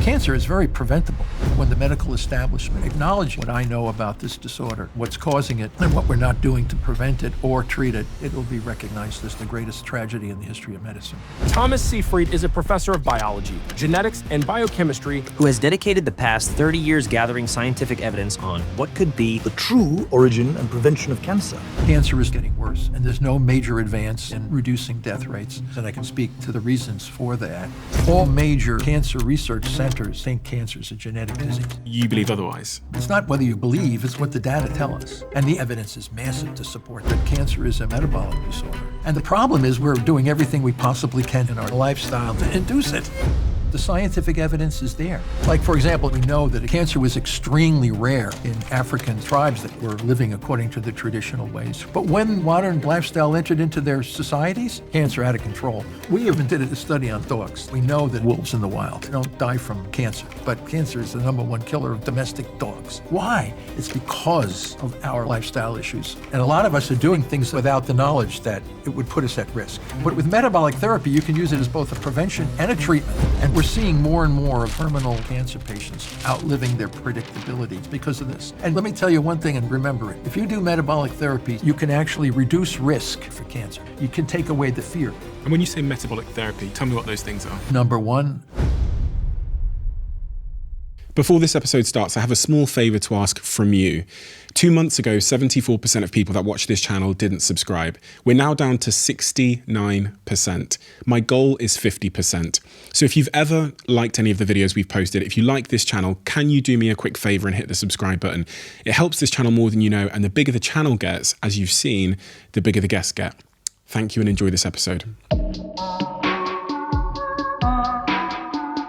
Cancer is very preventable. When the medical establishment acknowledges what I know about this disorder, what's causing it, and what we're not doing to prevent it or treat it, it will be recognized as the greatest tragedy in the history of medicine. Thomas Seyfried is a professor of biology, genetics, and biochemistry who has dedicated the past 30 years gathering scientific evidence on what could be the true origin and prevention of cancer. Cancer is getting worse, and there's no major advance in reducing death rates, and I can speak to the reasons for that. All major cancer research centers think cancer is a genetic disease. You believe otherwise? It's not whether you believe, it's what the data tell us. And the evidence is massive to support that cancer is a metabolic disorder. And the problem is we're doing everything we possibly can in our lifestyle to induce it. The scientific evidence is there. Like, for example, we know that cancer was extremely rare in African tribes that were living according to the traditional ways. But when modern lifestyle entered into their societies, cancer out of control. We even did a study on dogs. We know that wolves in the wild don't die from cancer, but cancer is the #1 killer of domestic dogs. Why? It's because of our lifestyle issues. And a lot of us are doing things without the knowledge that it would put us at risk. But with metabolic therapy, you can use it as both a prevention and a treatment. And we're seeing more and more of terminal cancer patients outliving their predictability because of this. And let me tell you one thing, and remember it. If you do metabolic therapy, you can actually reduce risk for cancer. You can take away the fear. And when you say metabolic therapy, tell me what those things are. Number one. Before this episode starts, I have a small favor to ask from you. 2 months ago, 74% of people that watch this channel didn't subscribe. We're now down to 69%. My goal is 50%. So if you've ever liked any of the videos we've posted, if you like this channel, can you do me a quick favor and hit the subscribe button? It helps this channel more than you know, and the bigger the channel gets, as you've seen, the bigger the guests get. Thank you and enjoy this episode.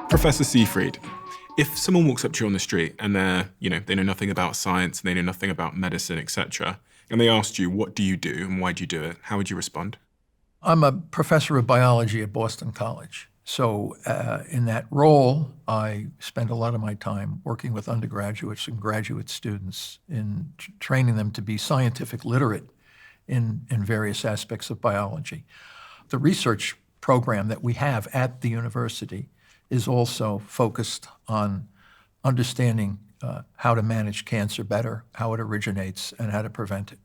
Professor Seyfried, if someone walks up to you on the street and they know nothing about science, and they know nothing about medicine, etc., and they asked you, what do you do and why do you do it? How would you respond? I'm a professor of biology at Boston College. So in that role, I spend a lot of my time working with undergraduates and graduate students in training them to be scientific literate in various aspects of biology. The research program that we have at the university is also focused on understanding how to manage cancer better, how it originates, and how to prevent it.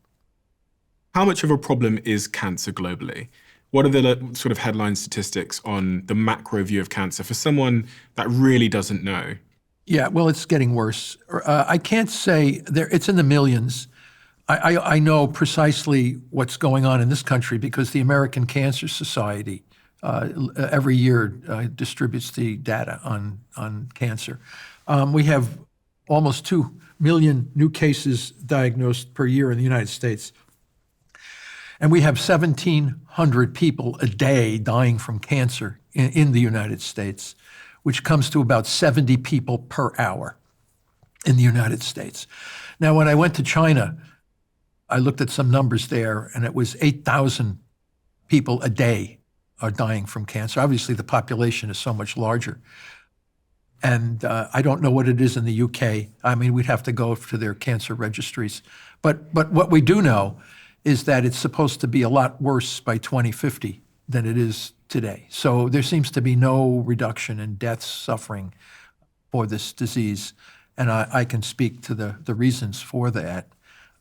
How much of a problem is cancer globally? What are the sort of headline statistics on the macro view of cancer for someone that really doesn't know? Yeah, well, it's getting worse. I can't say it's in the millions. I know precisely what's going on in this country because the American Cancer Society every year distributes the data on cancer. We have almost 2 million new cases diagnosed per year in the United States. And we have 1,700 people a day dying from cancer in the United States, which comes to about 70 people per hour in the United States. Now, when I went to China, I looked at some numbers there, and it was 8,000 people a day are dying from cancer. Obviously, the population is so much larger. And I don't know what it is in the UK. I mean, we'd have to go to their cancer registries. But what we do know is that it's supposed to be a lot worse by 2050 than it is today. So there seems to be no reduction in deaths, suffering for this disease. And I can speak to the reasons for that.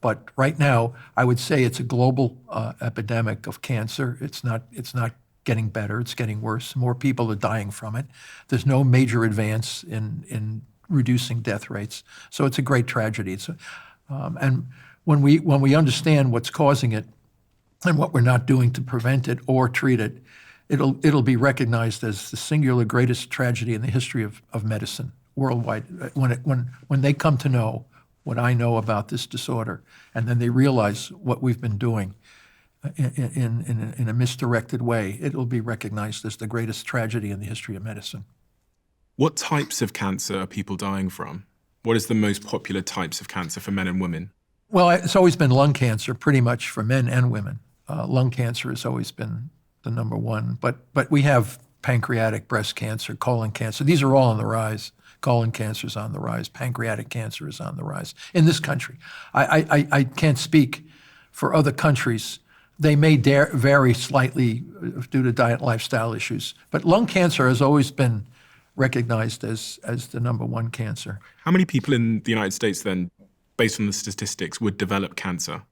But right now, I would say it's a global epidemic of cancer. It's not getting better, it's getting worse. More people are dying from it. There's no major advance in reducing death rates. So it's a great tragedy. And when we understand what's causing it and what we're not doing to prevent it or treat it, it'll be recognized as the singular greatest tragedy in the history of medicine worldwide. When they come to know what I know about this disorder, and then they realize what we've been doing in a misdirected way, it will be recognized as the greatest tragedy in the history of medicine. What types of cancer are people dying from? What is the most popular types of cancer for men and women? Well, it's always been lung cancer, pretty much for men and women. Lung cancer has always been the #1, but we have pancreatic, breast cancer, colon cancer. These are all on the rise. Colon cancer is on the rise. Pancreatic cancer is on the rise in this country. I can't speak for other countries. They may vary slightly due to diet and lifestyle issues, but lung cancer has always been recognized as the number one cancer. How many people in the United States then, based on the statistics, would develop cancer?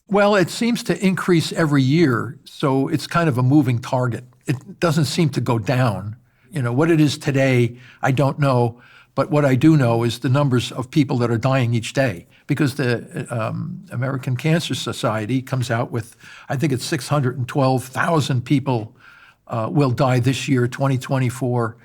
Well, it seems to increase every year, so it's kind of a moving target. It doesn't seem to go down. What it is today, I don't know, but what I do know is the numbers of people that are dying each day, because the American Cancer Society comes out with, I think it's 612,000 people will die this year, 2024,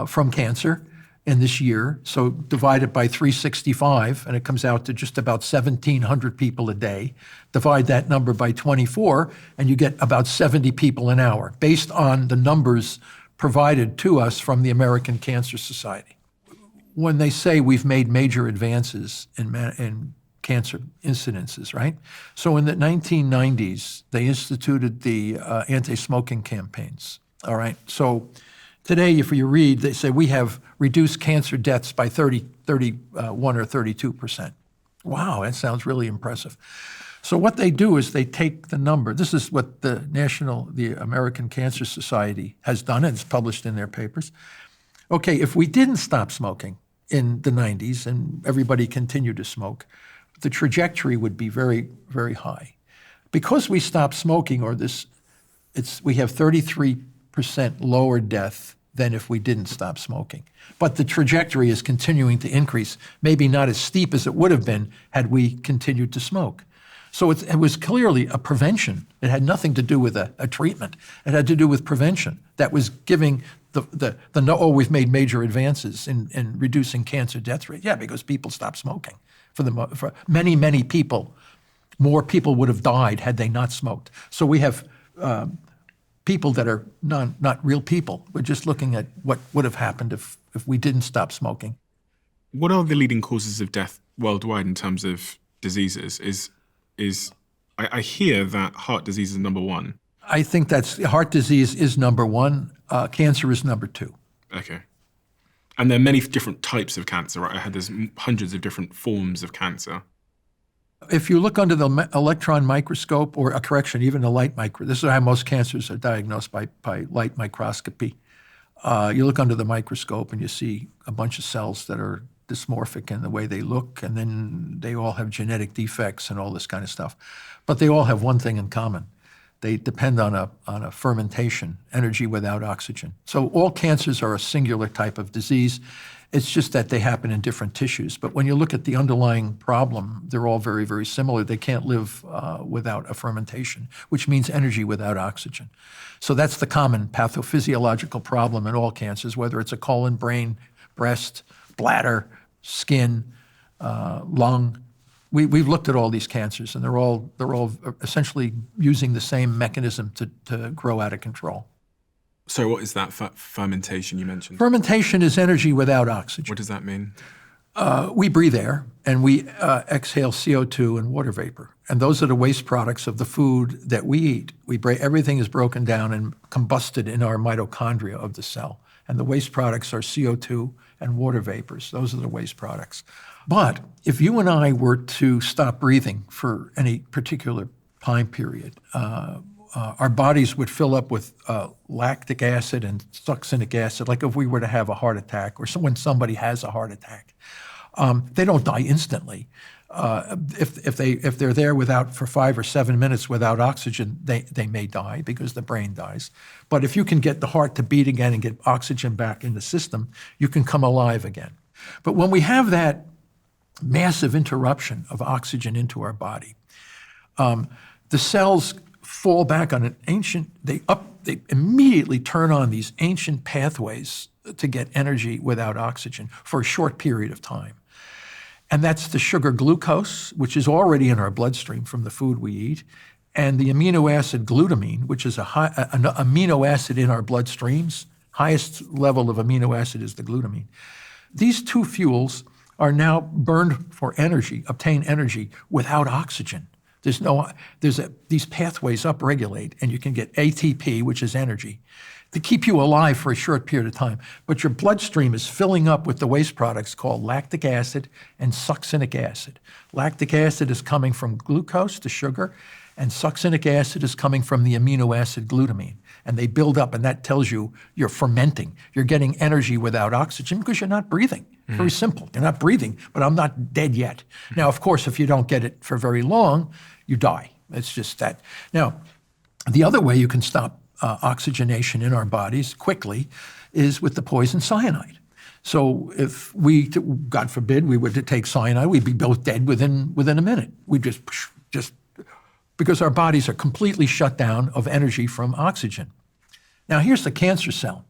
from cancer in this year. So divide it by 365, and it comes out to just about 1,700 people a day. Divide that number by 24, and you get about 70 people an hour, based on the numbers provided to us from the American Cancer Society. When they say we've made major advances in cancer incidences, right? So in the 1990s, they instituted the anti-smoking campaigns, all right? So today, if you read, they say we have reduced cancer deaths by 31 or 32%. Wow, that sounds really impressive. So what they do is they take the number. This is what the American Cancer Society has done, and it's published in their papers. Okay, if we didn't stop smoking in the 90s and everybody continued to smoke, the trajectory would be very, very high. Because we stopped smoking, we have 33% lower death than if we didn't stop smoking. But the trajectory is continuing to increase, maybe not as steep as it would have been had we continued to smoke. So it was clearly a prevention. It had nothing to do with a treatment. It had to do with prevention that was giving we've made major advances in reducing cancer death rate. Yeah, because people stopped smoking. For many, many people, more people would have died had they not smoked. So we have people that are not real people. We're just looking at what would have happened if we didn't stop smoking. What are the leading causes of death worldwide in terms of diseases? I hear that heart disease is number one. I think heart disease is number one. Cancer is number two. Okay. And there are many different types of cancer, right? I heard there's hundreds of different forms of cancer. If you look under the electron microscope, even the light microscope, this is how most cancers are diagnosed by light microscopy. You look under the microscope and you see a bunch of cells that are dysmorphic in the way they look, and then they all have genetic defects and all this kind of stuff. But they all have one thing in common. They depend on a fermentation, energy without oxygen. So all cancers are a singular type of disease. It's just that they happen in different tissues. But when you look at the underlying problem, they're all very, very similar. They can't live without a fermentation, which means energy without oxygen. So that's the common pathophysiological problem in all cancers, whether it's a colon, brain, breast, bladder, skin, lung. We've looked at all these cancers, and they're all essentially using the same mechanism to grow out of control. So what is that fermentation you mentioned? Fermentation is energy without oxygen. What does that mean? We breathe air, and we exhale CO2 and water vapor. And those are the waste products of the food that we eat. Everything is broken down and combusted in our mitochondria of the cell. And the waste products are CO2 and water vapors. Those are the waste products. But if you and I were to stop breathing for any particular time period, our bodies would fill up with lactic acid and succinic acid, like if we were to have a heart attack or when somebody has a heart attack. They don't die instantly. If they're there for 5 or 7 minutes without oxygen, they may die because the brain dies. But if you can get the heart to beat again and get oxygen back in the system, you can come alive again. But when we have that massive interruption of oxygen into our body, the cells fall back on they immediately turn on these ancient pathways to get energy without oxygen for a short period of time. And that's the sugar glucose, which is already in our bloodstream from the food we eat, and the amino acid glutamine, which is an amino acid in our bloodstreams. Highest level of amino acid is the glutamine. These two fuels are now burned for energy, obtain energy without oxygen. These pathways upregulate, and you can get ATP, which is energy, to keep you alive for a short period of time. But your bloodstream is filling up with the waste products called lactic acid and succinic acid. Lactic acid is coming from glucose, the sugar, and succinic acid is coming from the amino acid glutamine. and they build up, and that tells you you're fermenting. You're getting energy without oxygen because you're not breathing. Very simple. You're not breathing, but I'm not dead yet. Now, of course, if you don't get it for very long, you die. It's just that. Now, the other way you can stop oxygenation in our bodies quickly is with the poison cyanide. So if we, God forbid, we were to take cyanide, we'd be both dead within a minute. We just because our bodies are completely shut down of energy from oxygen. Now here's the cancer cell.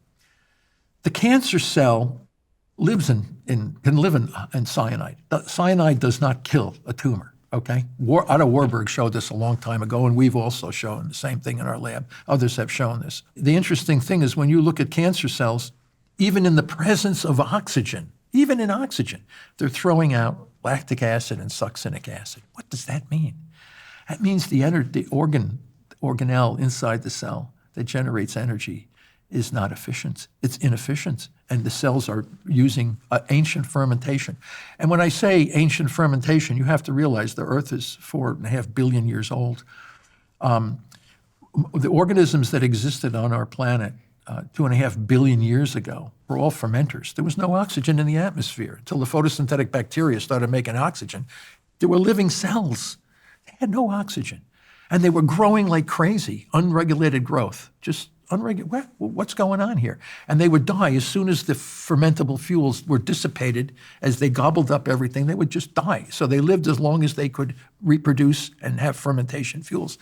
The cancer cell can live in cyanide. The cyanide does not kill a tumor. Okay, Otto Warburg showed this a long time ago, and we've also shown the same thing in our lab. Others have shown this. The interesting thing is when you look at cancer cells, even in the presence of oxygen, even in oxygen, they're throwing out lactic acid and succinic acid. What does that mean? That means the organelle inside the cell that generates energy is not efficient. It's inefficient. And the cells are using ancient fermentation. And when I say ancient fermentation, you have to realize the Earth is 4.5 billion years old. The organisms that existed on our planet 2.5 billion years ago were all fermenters. There was no oxygen in the atmosphere until the photosynthetic bacteria started making oxygen. There were living cells. They had no oxygen. And they were growing like crazy, unregulated growth, just unregulated. What's going on here? And they would die as soon as the fermentable fuels were dissipated. As they gobbled up everything, they would just die. So they lived as long as they could reproduce and have fermentation fuels.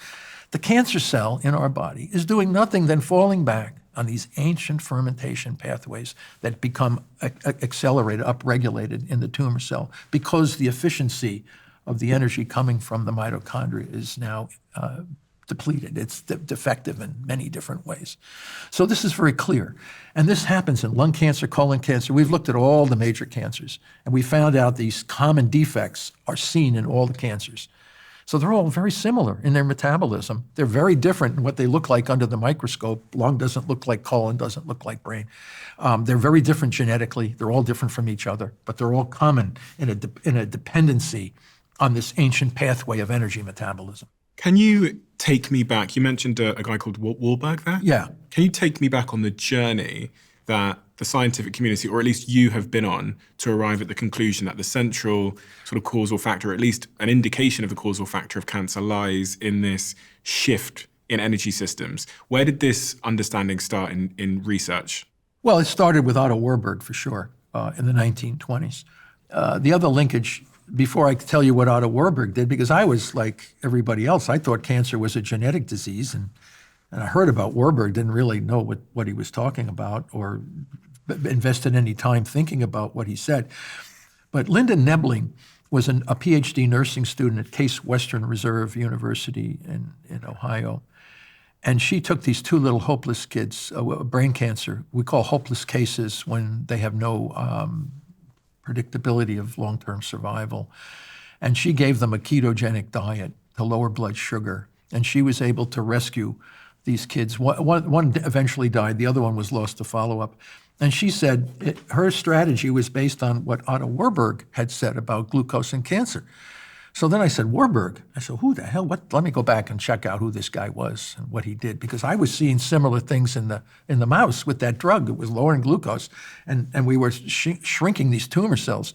The cancer cell in our body is doing nothing than falling back on these ancient fermentation pathways that become accelerated, upregulated in the tumor cell because the efficiency of the energy coming from the mitochondria is now depleted. It's defective in many different ways. So this is very clear. And this happens in lung cancer, colon cancer. We've looked at all the major cancers, and we found out these common defects are seen in all the cancers. So they're all very similar in their metabolism. They're very different in what they look like under the microscope. Lung doesn't look like colon, doesn't look like brain. They're very different genetically. They're all different from each other, but they're all common in a dependency on this ancient pathway of energy metabolism. Can you take me back? You mentioned a guy called Warburg there? Yeah. Can you take me back on the journey that the scientific community, or at least you have been on, to arrive at the conclusion that the central sort of causal factor, or at least an indication of the causal factor of cancer, lies in this shift in energy systems? Where did this understanding start in research? Well, it started with Otto Warburg for sure in the 1920s. The other linkage, before I tell you what Otto Warburg did, because I was like everybody else, I thought cancer was a genetic disease, and I heard about Warburg, didn't really know what he was talking about or invested any time thinking about what he said. But Linda Nebling was a PhD nursing student at Case Western Reserve University in Ohio. And she took these two little hopeless kids, brain cancer. We call hopeless cases when they have no predictability of long-term survival. And she gave them a ketogenic diet to lower blood sugar. And she was able to rescue these kids. One eventually died. The other one was lost to follow-up. And she said her strategy was based on what Otto Warburg had said about glucose and cancer. So then I said, Warburg? I said, who the hell? Let me go back and check out who this guy was and what he did, because I was seeing similar things in the mouse with that drug. It was lowering glucose, and we were shrinking these tumor cells.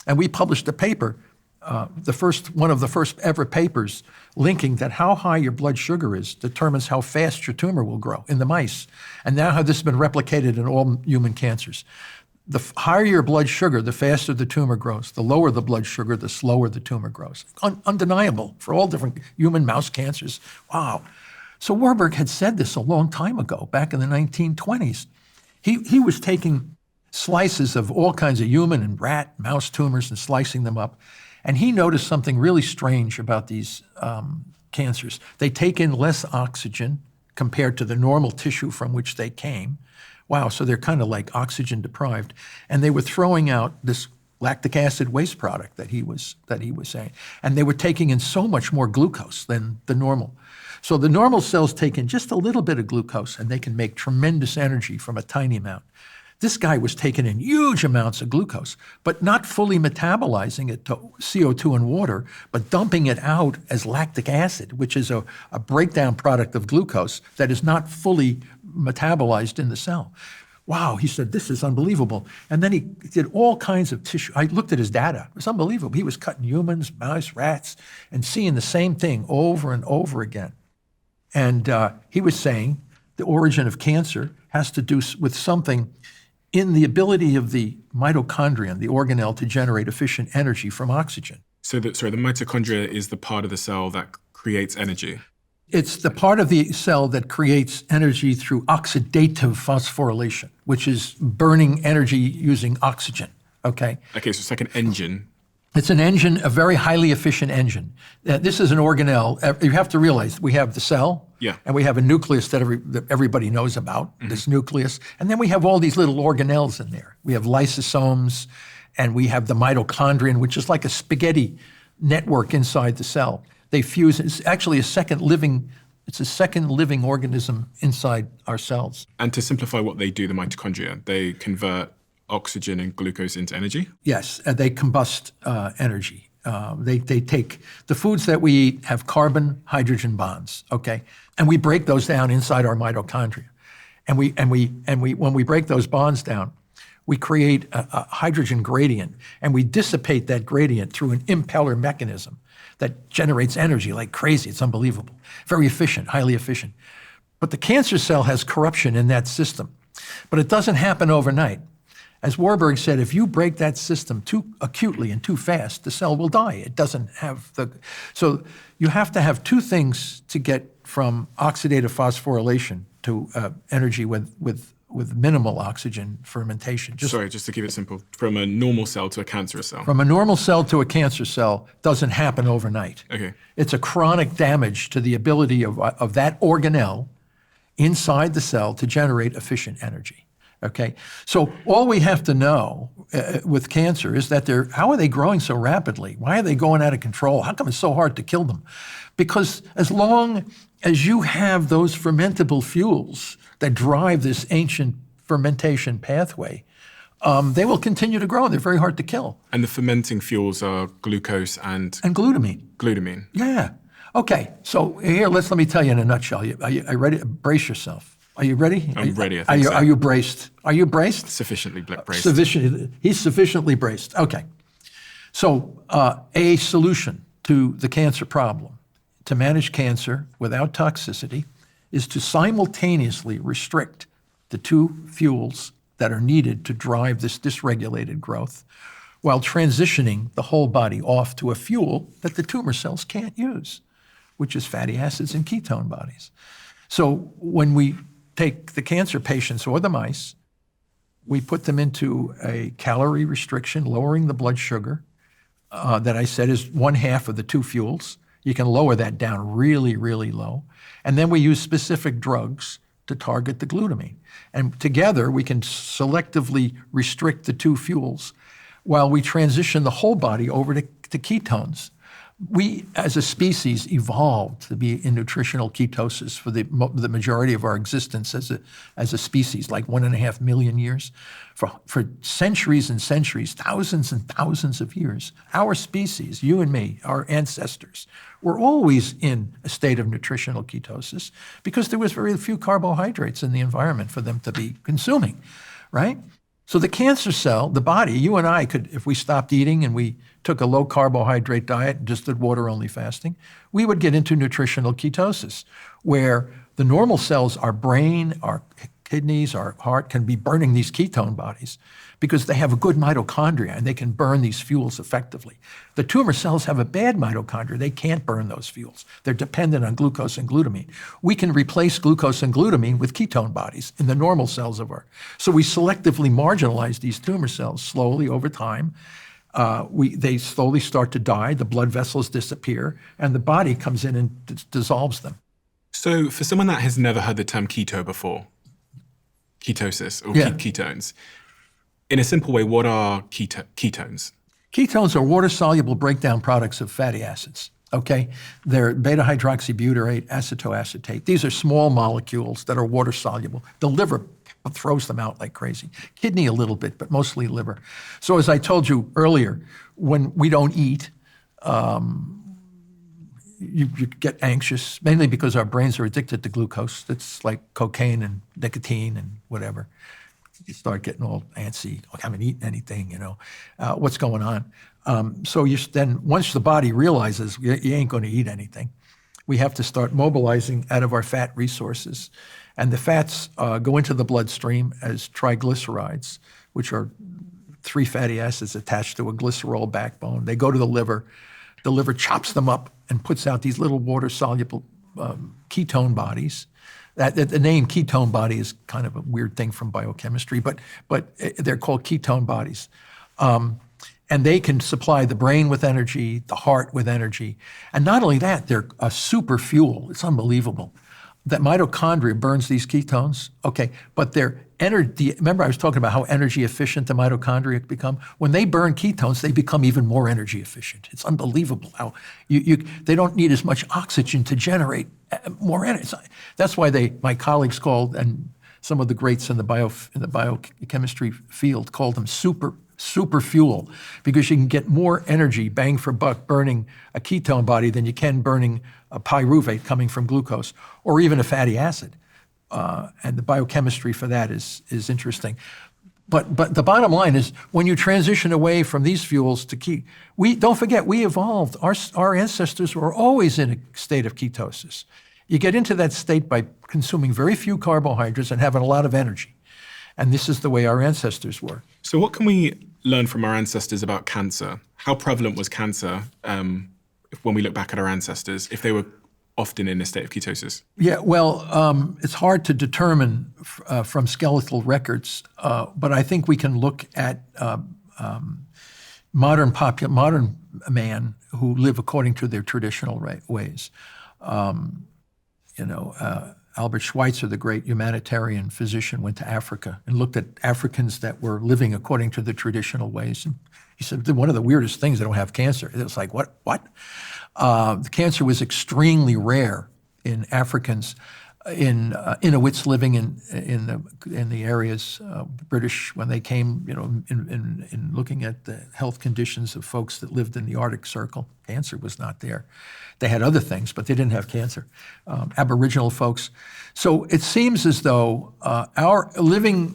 And we published a paper, one of the first ever papers, linking that how high your blood sugar is determines how fast your tumor will grow in the mice. And now how this has been replicated in all human cancers. The higher your blood sugar, the faster the tumor grows. The lower the blood sugar, the slower the tumor grows. Undeniable for all different human mouse cancers. Wow. So Warburg had said this a long time ago, back in the 1920s. He was taking slices of all kinds of human and rat, mouse tumors and slicing them up. And he noticed something really strange about these cancers. They take in less oxygen compared to the normal tissue from which they came. Wow, so they're kind of like oxygen deprived. And they were throwing out this lactic acid waste product that he was saying. And they were taking in so much more glucose than the normal. So the normal cells take in just a little bit of glucose and they can make tremendous energy from a tiny amount. This guy was taking in huge amounts of glucose, but not fully metabolizing it to CO2 and water, but dumping it out as lactic acid, which is a breakdown product of glucose that is not fully metabolized in the cell. Wow, he said, this is unbelievable. And then he did all kinds of tissue. I looked at his data. It was unbelievable. He was cutting humans, mice, rats, and seeing the same thing over and over again. And he was saying the origin of cancer has to do with something in the ability of the mitochondrion, the organelle, to generate efficient energy from oxygen. So the mitochondria is the part of the cell that creates energy. It's the part of the cell that creates energy through oxidative phosphorylation, which is burning energy using oxygen, okay? Okay, so it's like an engine. It's an engine, a very highly efficient engine. This is an organelle. You have to realize we have the cell, and we have a nucleus that everybody knows about, this nucleus, and then we have all these little organelles in there. We have lysosomes, and we have the mitochondrion, which is like a spaghetti network inside the cell. They fuse. It's actually a second living organism inside our cells. And to simplify what they do, the mitochondria, they convert oxygen and glucose into energy? Yes, they combust energy. They take the foods that we eat have carbon-hydrogen bonds, okay? And we break those down inside our mitochondria. And when we break those bonds down, we create a hydrogen gradient, and we dissipate that gradient through an impeller mechanism that generates energy like crazy. It's unbelievable. Very efficient, highly efficient. But the cancer cell has corruption in that system. But it doesn't happen overnight. As Warburg said, if you break that system too acutely and too fast, the cell will die. It doesn't have so you have to have two things to get from oxidative phosphorylation to energy with minimal oxygen fermentation. Just to keep it simple, from a normal cell to a cancerous cell. From a normal cell to a cancer cell doesn't happen overnight. Okay. It's a chronic damage to the ability of that organelle inside the cell to generate efficient energy. Okay, so all we have to know with cancer is that how are they growing so rapidly? Why are they going out of control? How come it's so hard to kill them? Because as long as you have those fermentable fuels that drive this ancient fermentation pathway, they will continue to grow. They're very hard to kill. And the fermenting fuels are glucose and glutamine. Glutamine. Yeah. Okay, so here, let me tell you in a nutshell. Are you ready? Brace yourself. Are you ready? I'm ready, I think so. Are you braced? Are you braced? Sufficiently braced. He's sufficiently braced. Okay. So a solution to the cancer problem, to manage cancer without toxicity, is to simultaneously restrict the two fuels that are needed to drive this dysregulated growth while transitioning the whole body off to a fuel that the tumor cells can't use, which is fatty acids and ketone bodies. So when we take the cancer patients or the mice, we put them into a calorie restriction, lowering the blood sugar that I said is 1/2 of the two fuels. You can lower that down really, really low. And then we use specific drugs to target the glutamine. And together we can selectively restrict the two fuels while we transition the whole body over to ketones. We, as a species, evolved to be in nutritional ketosis for the majority of our existence as a species, like 1.5 million years. For centuries and centuries, thousands and thousands of years, our species, you and me, our ancestors, were always in a state of nutritional ketosis because there was very few carbohydrates in the environment for them to be consuming, right? So the cancer cell, the body, you and I could, if we stopped eating and we took a low carbohydrate diet and just did water only fasting, we would get into nutritional ketosis, where the normal cells, our brain, our kidneys, our heart, can be burning these ketone bodies because they have a good mitochondria and they can burn these fuels effectively. The tumor cells have a bad mitochondria. They can't burn those fuels. They're dependent on glucose and glutamine. We can replace glucose and glutamine with ketone bodies in the normal cells of our. So we selectively marginalize these tumor cells slowly over time. They slowly start to die, the blood vessels disappear, and the body comes in and dissolves them. So for someone that has never heard the term keto before, ketosis or ketones, in a simple way, what are ketones? Ketones are water-soluble breakdown products of fatty acids, okay? They're beta-hydroxybutyrate, acetoacetate. These are small molecules that are water-soluble. The liver throws them out like crazy. Kidney a little bit, but mostly liver. So as I told you earlier, when we don't eat, you get anxious, mainly because our brains are addicted to glucose. It's like cocaine and nicotine and whatever. You start getting all antsy. I haven't eaten anything, what's going on? So then once the body realizes you ain't going to eat anything, we have to start mobilizing out of our fat resources. And the fats go into the bloodstream as triglycerides, which are 3 fatty acids attached to a glycerol backbone. They go to the liver. The liver chops them up and puts out these little water-soluble ketone bodies. The name ketone body is kind of a weird thing from biochemistry, but they're called ketone bodies. And they can supply the brain with energy, the heart with energy. And not only that, they're a super fuel. It's unbelievable. That mitochondria burns these ketones, okay, but they're remember I was talking about how energy efficient the mitochondria become? When they burn ketones, they become even more energy efficient. It's unbelievable how they don't need as much oxygen to generate more energy. That's why my colleagues called, and some of the greats in the biochemistry field called them super fuel, because you can get more energy bang for buck burning a ketone body than you can burning a pyruvate coming from glucose or even a fatty acid. And the biochemistry for that is interesting. But the bottom line is when you transition away from these fuels to don't forget, we evolved. Our ancestors were always in a state of ketosis. You get into that state by consuming very few carbohydrates and having a lot of energy. And this is the way our ancestors were. So what can we learn from our ancestors about cancer? How prevalent was cancer when we look back at our ancestors, if they were often in a state of ketosis? Yeah, well, it's hard to determine from skeletal records, but I think we can look at modern man who live according to their traditional ways. Albert Schweitzer, the great humanitarian physician, went to Africa and looked at Africans that were living according to the traditional ways. And he said, one of the weirdest things, they don't have cancer. It was like, what? The cancer was extremely rare in Africans, in Inuits living in the areas, British, when they came, in looking at the health conditions of folks that lived in the Arctic Circle. Cancer was not there. They had other things, but they didn't have cancer. Aboriginal folks. So it seems as though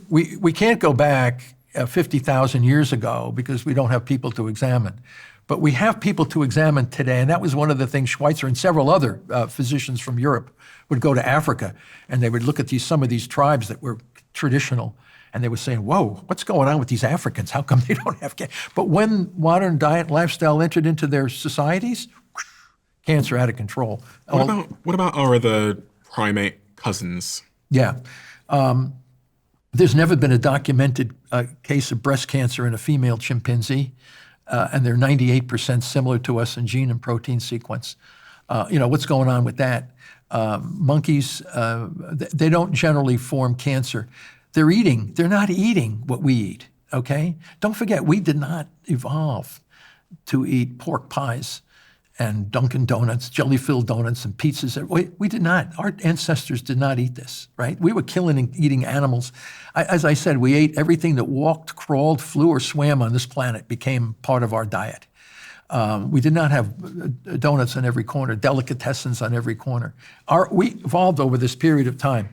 we can't go back 50,000 years ago because we don't have people to examine. But we have people to examine today, and that was one of the things Schweitzer and several other physicians from Europe would go to Africa, and they would look at some of these tribes that were traditional, and they were saying, whoa, what's going on with these Africans? How come they don't have cancer? But when modern diet and lifestyle entered into their societies, cancer out of control. What about our other primate cousins? Yeah. There's never been a documented case of breast cancer in a female chimpanzee, and they're 98% similar to us in gene and protein sequence. What's going on with that? Monkeys, they don't generally form cancer. They're not eating what we eat, okay? Don't forget, we did not evolve to eat pork pies and Dunkin' Donuts, jelly-filled donuts and pizzas. We did not. Our ancestors did not eat this, right? We were killing and eating animals. As I said, we ate everything that walked, crawled, flew, or swam on this planet became part of our diet. We did not have donuts on every corner, delicatessens on every corner. We evolved over this period of time,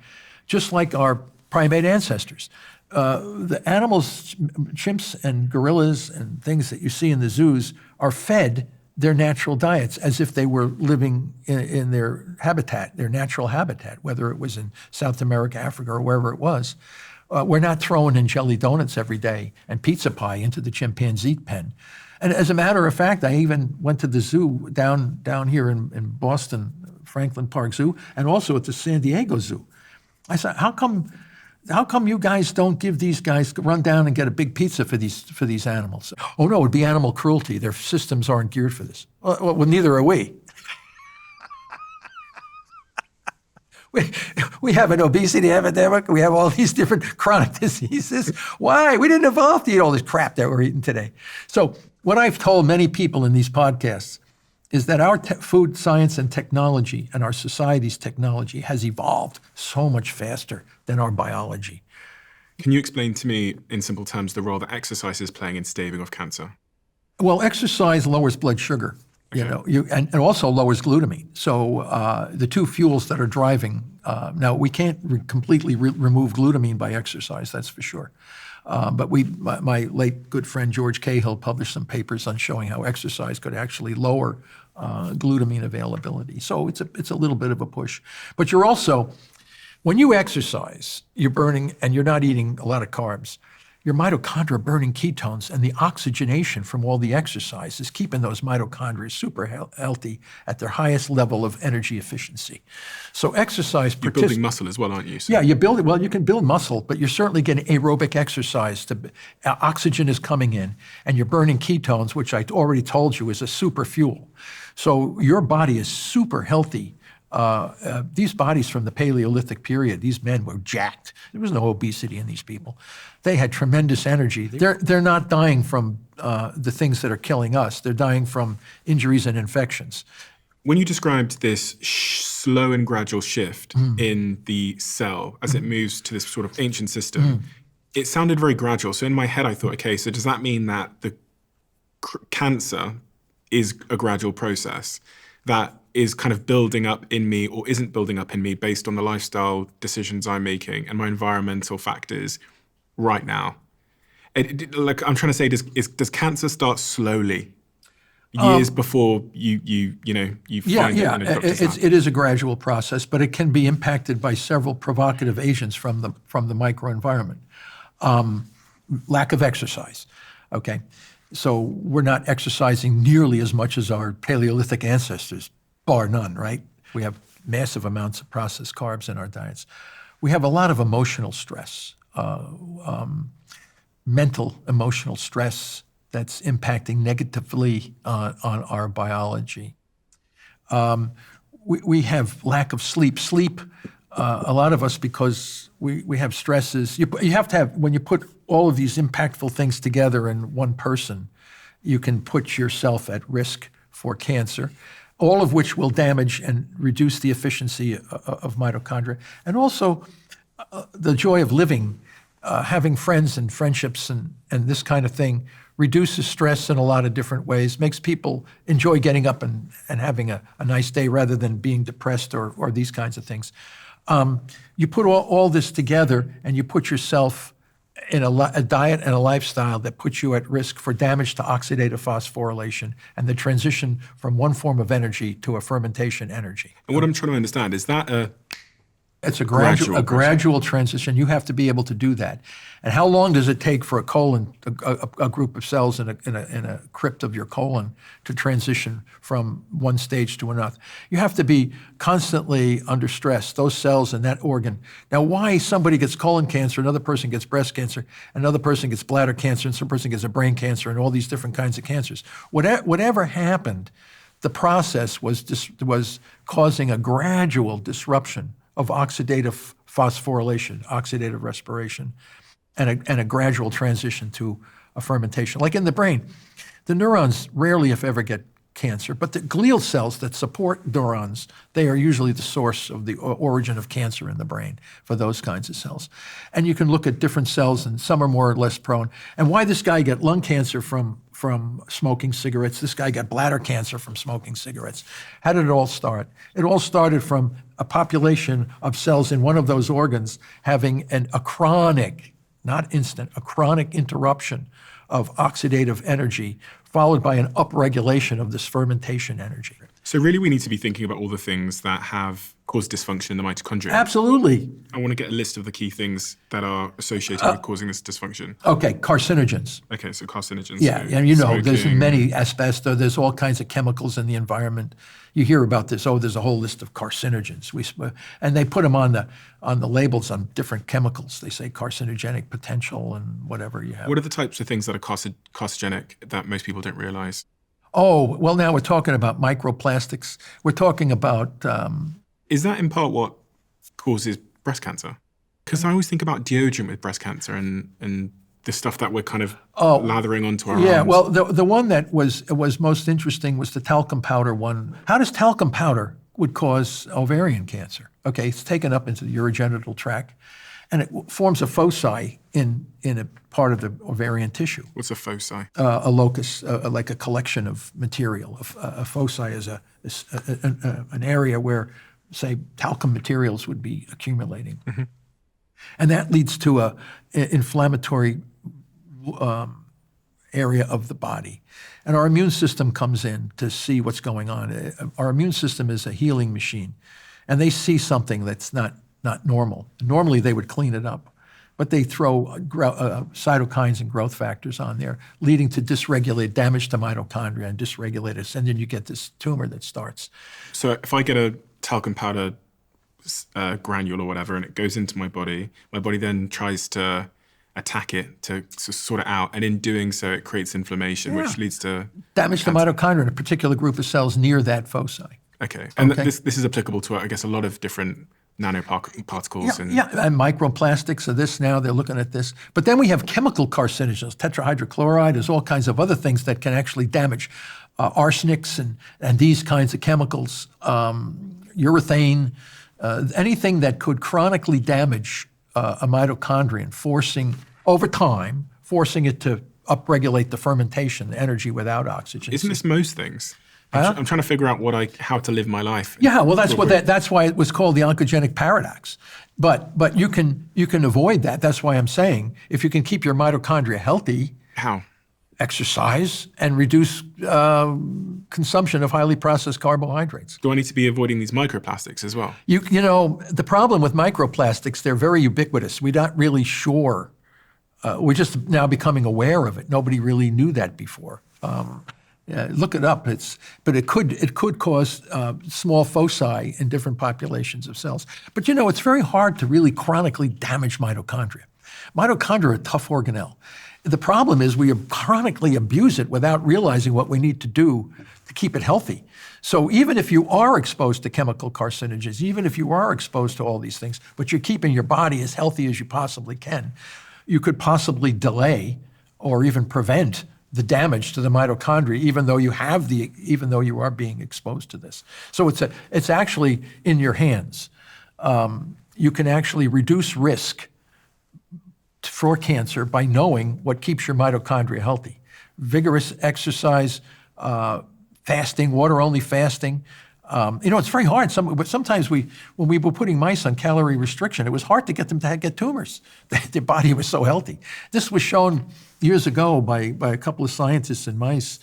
just like our primate ancestors. The animals, chimps and gorillas and things that you see in the zoos are fed their natural diets as if they were living in their habitat, their natural habitat, whether it was in South America, Africa, or wherever it was. We're not throwing in jelly donuts every day and pizza pie into the chimpanzee pen. And as a matter of fact, I even went to the zoo down here in Boston, Franklin Park Zoo, and also at the San Diego Zoo. I said, how come you guys don't give these guys, run down and get a big pizza for these animals? Oh no, it'd be animal cruelty. Their systems aren't geared for this. Well, neither are we. We have an obesity epidemic. We have all these different chronic diseases. Why? We didn't evolve to eat all this crap that we're eating today. So what I've told many people in these podcasts is that our food science and technology and our society's technology has evolved so much faster than our biology. Can you explain to me, in simple terms, the role that exercise is playing in staving off cancer? Well, exercise lowers blood sugar. and also lowers glutamine. So the two fuels that are driving, now we can't completely remove glutamine by exercise, that's for sure. But my late good friend George Cahill published some papers on showing how exercise could actually lower glutamine availability. So it's a little bit of a push. But you're also, when you exercise, you're burning, and you're not eating a lot of carbs, your mitochondria are burning ketones, and the oxygenation from all the exercise is keeping those mitochondria super healthy at their highest level of energy efficiency. So exercise... You're building muscle as well, aren't you? So. Yeah, you can build muscle, but you're certainly getting aerobic exercise. Oxygen is coming in, and you're burning ketones, which I already told you is a super fuel. So your body is super healthy. These bodies from the Paleolithic period, these men were jacked. There was no obesity in these people. They had tremendous energy. They're not dying from the things that are killing us. They're dying from injuries and infections. When you described this slow and gradual shift in the cell as it moves to this sort of ancient system, it sounded very gradual. So in my head, I thought, okay, so does that mean that the cancer is a gradual process that is kind of building up in me or isn't building up in me based on the lifestyle decisions I'm making and my environmental factors right now? Like I'm trying to say, does cancer start slowly, years before you find it in a doctor's lab? It is a gradual process, but it can be impacted by several provocative agents from the microenvironment. Lack of exercise, okay? So we're not exercising nearly as much as our Paleolithic ancestors, bar none, right? We have massive amounts of processed carbs in our diets. We have a lot of emotional stress, mental emotional stress that's impacting negatively on our biology. We have lack of sleep. Sleep, a lot of us, because we have stresses. You have to have, when you put all of these impactful things together in one person, you can put yourself at risk for cancer, all of which will damage and reduce the efficiency of mitochondria. And also the joy of living, having friends and friendships and this kind of thing reduces stress in a lot of different ways, makes people enjoy getting up and having a nice day rather than being depressed or these kinds of things. You put all this together and you put yourself in a diet and a lifestyle that puts you at risk for damage to oxidative phosphorylation and the transition from one form of energy to a fermentation energy. And what I'm trying to understand, is that it's a gradual transition. You have to be able to do that. And how long does it take for a colon, a group of cells in a crypt of your colon to transition from one stage to another? You have to be constantly under stress, those cells in that organ. Now, why somebody gets colon cancer, another person gets breast cancer, another person gets bladder cancer, and some person gets a brain cancer, and all these different kinds of cancers. Whatever happened, the process was causing a gradual disruption of oxidative phosphorylation, oxidative respiration, and a gradual transition to a fermentation. Like in the brain, the neurons rarely, if ever, get cancer, but the glial cells that support neurons, they are usually the source of the origin of cancer in the brain for those kinds of cells. And you can look at different cells, and some are more or less prone. And why this guy got lung cancer from smoking cigarettes, this guy got bladder cancer from smoking cigarettes. How did it all start? It all started from a population of cells in one of those organs having a chronic, not instant, a chronic interruption of oxidative energy, followed by an upregulation of this fermentation energy. So really we need to be thinking about all the things that have caused dysfunction in the mitochondria. Absolutely. I want to get a list of the key things that are associated with causing this dysfunction. Okay, carcinogens. Okay, so carcinogens. Yeah, so and smoking. there's many asbestos, there's all kinds of chemicals in the environment. You hear about this, there's a whole list of carcinogens. And they put them on the labels on different chemicals. They say carcinogenic potential and whatever you have. What are the types of things that are carcinogenic that most people don't realize? Oh, well, now we're talking about microplastics. We're talking about... Is that in part what causes breast cancer? Because I always think about deodorant with breast cancer and the stuff that we're kind of lathering onto our arms. Well, the one that was most interesting was the talcum powder one. How does talcum powder would cause ovarian cancer? Okay, it's taken up into the urogenital tract. and it forms a foci in a part of the ovarian tissue. What's a foci? A locus, like a collection of material. A foci is an area where, say, talcum materials would be accumulating. Mm-hmm. And that leads to a inflammatory area of the body. And our immune system comes in to see what's going on. Our immune system is a healing machine, and they see something that's not normal. Normally, they would clean it up, but they throw cytokines and growth factors on there, leading to dysregulated damage to mitochondria and dysregulated, and then you get this tumor that starts. So if I get a talcum powder granule or whatever, and it goes into my body then tries to attack it to sort it out, and in doing so, it creates inflammation, which leads to damage to mitochondria in a particular group of cells near that foci. Okay, and this is applicable to, I guess, a lot of different nanoparticles. And microplastics are this now. They're looking at this. But then we have chemical carcinogens. Tetrahydrochloride. There's all kinds of other things that can actually damage arsenics and these kinds of chemicals, urethane, anything that could chronically damage a mitochondrion, forcing it to upregulate the fermentation, the energy without oxygen. Isn't this most things? I'm trying to figure out how to live my life. Yeah, well, that's why it was called the oncogenic paradox. But you can avoid that. That's why I'm saying if you can keep your mitochondria healthy, how? Exercise and reduce consumption of highly processed carbohydrates. Do I need to be avoiding these microplastics as well? You know, the problem with microplastics, they're very ubiquitous. We're not really sure. We're just now becoming aware of it. Nobody really knew that before. Look it up. But it could cause small foci in different populations of cells. But you know, it's very hard to really chronically damage mitochondria. Mitochondria are a tough organelle. The problem is we chronically abuse it without realizing what we need to do to keep it healthy. So even if you are exposed to chemical carcinogens, even if you are exposed to all these things, but you're keeping your body as healthy as you possibly can, you could possibly delay or even prevent the damage to the mitochondria, even though you are being exposed to this. So it's actually in your hands. You can actually reduce risk for cancer by knowing what keeps your mitochondria healthy. Vigorous exercise, fasting, water-only fasting. It's very hard. Sometimes when we were putting mice on calorie restriction, it was hard to get them to get tumors. Their body was so healthy. This was shown years ago by a couple of scientists in mice,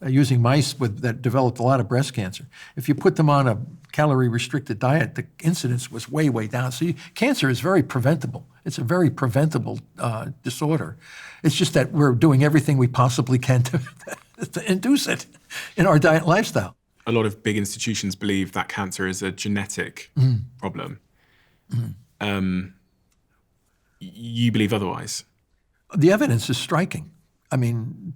using mice that developed a lot of breast cancer. If you put them on a calorie-restricted diet, the incidence was way, way down. So cancer is very preventable. It's a very preventable disorder. It's just that we're doing everything we possibly can to induce it in our diet and lifestyle. A lot of big institutions believe that cancer is a genetic problem. You believe otherwise? The evidence is striking. I mean,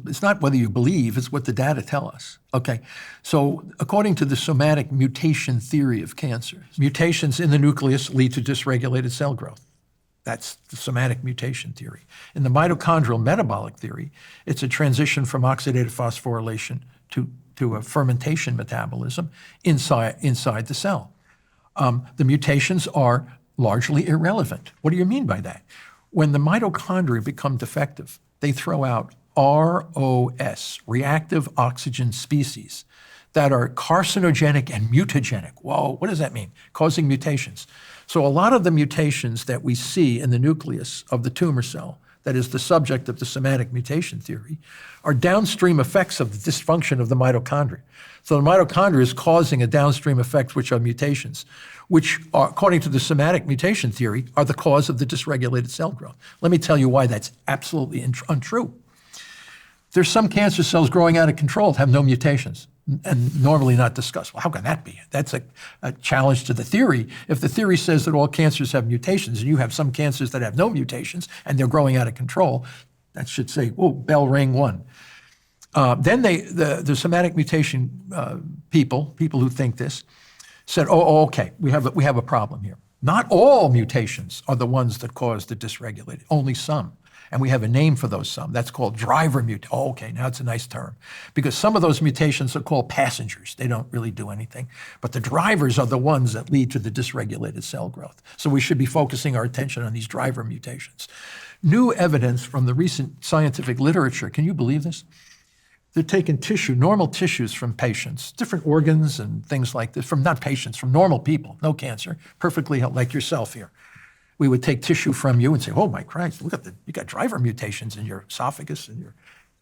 it's not whether you believe, it's what the data tell us. Okay, so according to the somatic mutation theory of cancer, mutations in the nucleus lead to dysregulated cell growth. That's the somatic mutation theory. In the mitochondrial metabolic theory, it's a transition from oxidative phosphorylation to a fermentation metabolism inside the cell. The mutations are largely irrelevant. What do you mean by that? When the mitochondria become defective, they throw out ROS, reactive oxygen species, that are carcinogenic and mutagenic. Whoa, what does that mean? Causing mutations. So a lot of the mutations that we see in the nucleus of the tumor cell, that is the subject of the somatic mutation theory, are downstream effects of the dysfunction of the mitochondria. So the mitochondria is causing a downstream effect, which are mutations, which are, according to the somatic mutation theory, are the cause of the dysregulated cell growth. Let me tell you why that's absolutely untrue. There's some cancer cells growing out of control that have no mutations and normally not discussed. Well, how can that be? That's a challenge to the theory. If the theory says that all cancers have mutations and you have some cancers that have no mutations and they're growing out of control, that should say, whoa, bell ring one. Then the somatic mutation people who think this, said, oh, okay, we have a problem here. Not all mutations are the ones that cause the dysregulated, only some. And we have a name for those some. That's called driver mutation. Oh, okay, now it's a nice term. Because some of those mutations are called passengers. They don't really do anything. But the drivers are the ones that lead to the dysregulated cell growth. So we should be focusing our attention on these driver mutations. New evidence from the recent scientific literature, can you believe this? They're taking tissue, normal tissues from patients, different organs and things like this, from not patients, from normal people, no cancer, perfectly healthy, like yourself here. We would take tissue from you and say, oh my Christ, look at you got driver mutations in your esophagus and your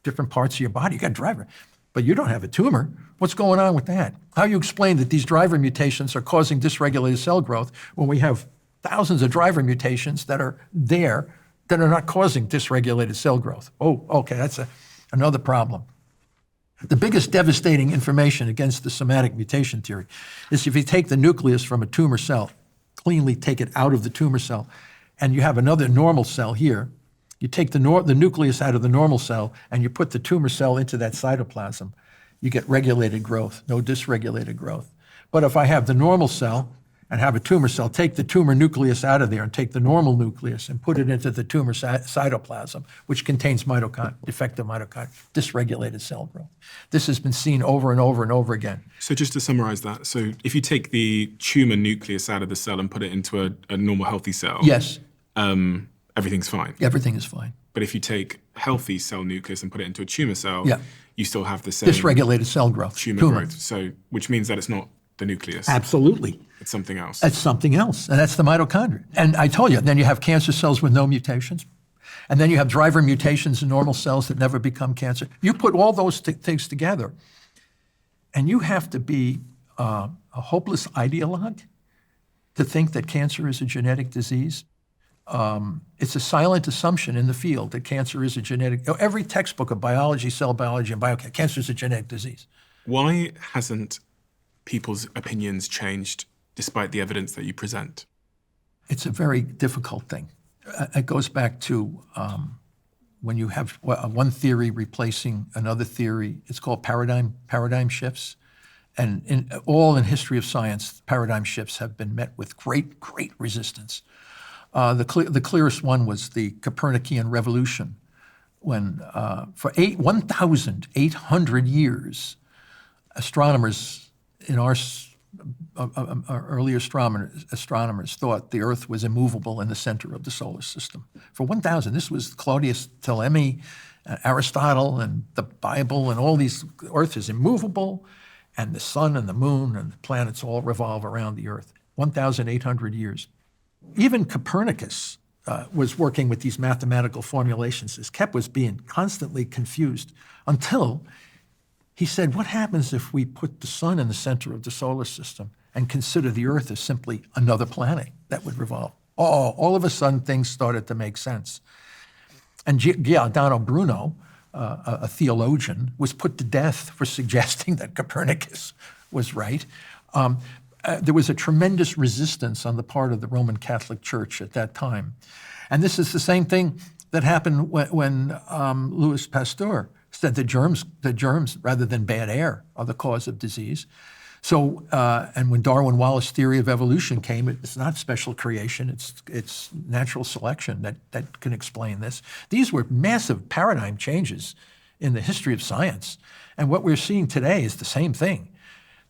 different parts of your body, you got driver. But you don't have a tumor. What's going on with that? How do you explain that these driver mutations are causing dysregulated cell growth when we have thousands of driver mutations that are there that are not causing dysregulated cell growth? Oh, okay, that's another problem. The biggest devastating information against the somatic mutation theory is if you take the nucleus from a tumor cell, cleanly take it out of the tumor cell, and you have another normal cell here, you take the nucleus out of the normal cell and you put the tumor cell into that cytoplasm, you get regulated growth, no dysregulated growth. But if I have the normal cell and have a tumor cell, take the tumor nucleus out of there and take the normal nucleus and put it into the tumor cytoplasm, which contains defective mitochondria, dysregulated cell growth. This has been seen over and over and over again. So just to summarize that, so if you take the tumor nucleus out of the cell and put it into a normal healthy cell, yes, everything's fine. Everything is fine. But if you take a healthy cell nucleus and put it into a tumor cell, yeah, you still have the same dysregulated cell growth. Tumor growth. So which means that it's not the nucleus. Absolutely. It's something else. It's something else, and that's the mitochondria. And I told you, then you have cancer cells with no mutations, and then you have driver mutations in normal cells that never become cancer. You put all those things together, and you have to be a hopeless ideologue to think that cancer is a genetic disease. It's a silent assumption in the field that cancer is a genetic. Every textbook of biology, cell biology, and biochemistry, cancer is a genetic disease. Why hasn't people's opinions changed despite the evidence that you present? It's a very difficult thing. It goes back to when you have one theory replacing another theory. It's called paradigm shifts. And in history of science, paradigm shifts have been met with great resistance. The clearest one was the Copernican revolution, when for 1,800 years, astronomers in our early astronomers thought the Earth was immovable in the center of the solar system. For 1,000, this was Claudius Ptolemy, Aristotle, and the Bible, and all these. Earth is immovable, and the sun and the moon and the planets all revolve around the Earth. 1,800 years. Even Copernicus was working with these mathematical formulations. His Kep was being constantly confused until he said, what happens if we put the sun in the center of the solar system and consider the Earth as simply another planet that would revolve? Oh, all of a sudden things started to make sense. And Giordano Bruno, a theologian, was put to death for suggesting that Copernicus was right. There was a tremendous resistance on the part of the Roman Catholic Church at that time. And this is the same thing that happened when Louis Pasteur said the germs, rather than bad air, are the cause of disease. So, and when Darwin Wallace theory of evolution came, it's not special creation, it's natural selection that can explain this. These were massive paradigm changes in the history of science. And what we're seeing today is the same thing.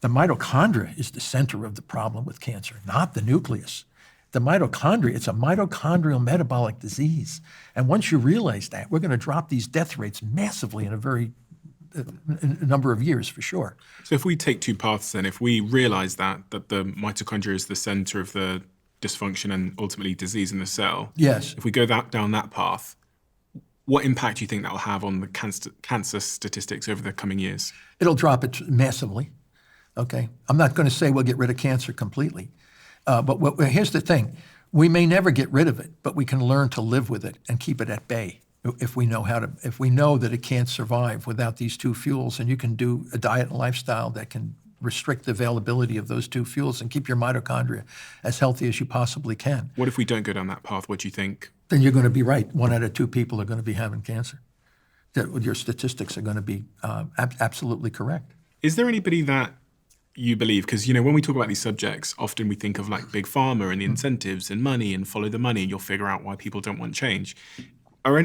The mitochondria is the center of the problem with cancer, not the nucleus. The mitochondria, it's a mitochondrial metabolic disease. And once you realize that, we're going to drop these death rates massively in a number of years, for sure. So if we take two paths then, if we realize that the mitochondria is the center of the dysfunction and ultimately disease in the cell, yes. If we go down that path, what impact do you think that will have on the cancer statistics over the coming years? It'll drop it massively, okay? I'm not going to say we'll get rid of cancer completely. But here's the thing. We may never get rid of it, but we can learn to live with it and keep it at bay if we know that it can't survive without these two fuels. And you can do a diet and lifestyle that can restrict the availability of those two fuels and keep your mitochondria as healthy as you possibly can. What if we don't go down that path? What do you think? Then you're going to be right. 1 out of 2 people are going to be having cancer. Your statistics are going to be absolutely correct. Is there anybody that you believe, because when we talk about these subjects, often we think of like big pharma and the incentives and money and follow the money, and you'll figure out why people don't want change.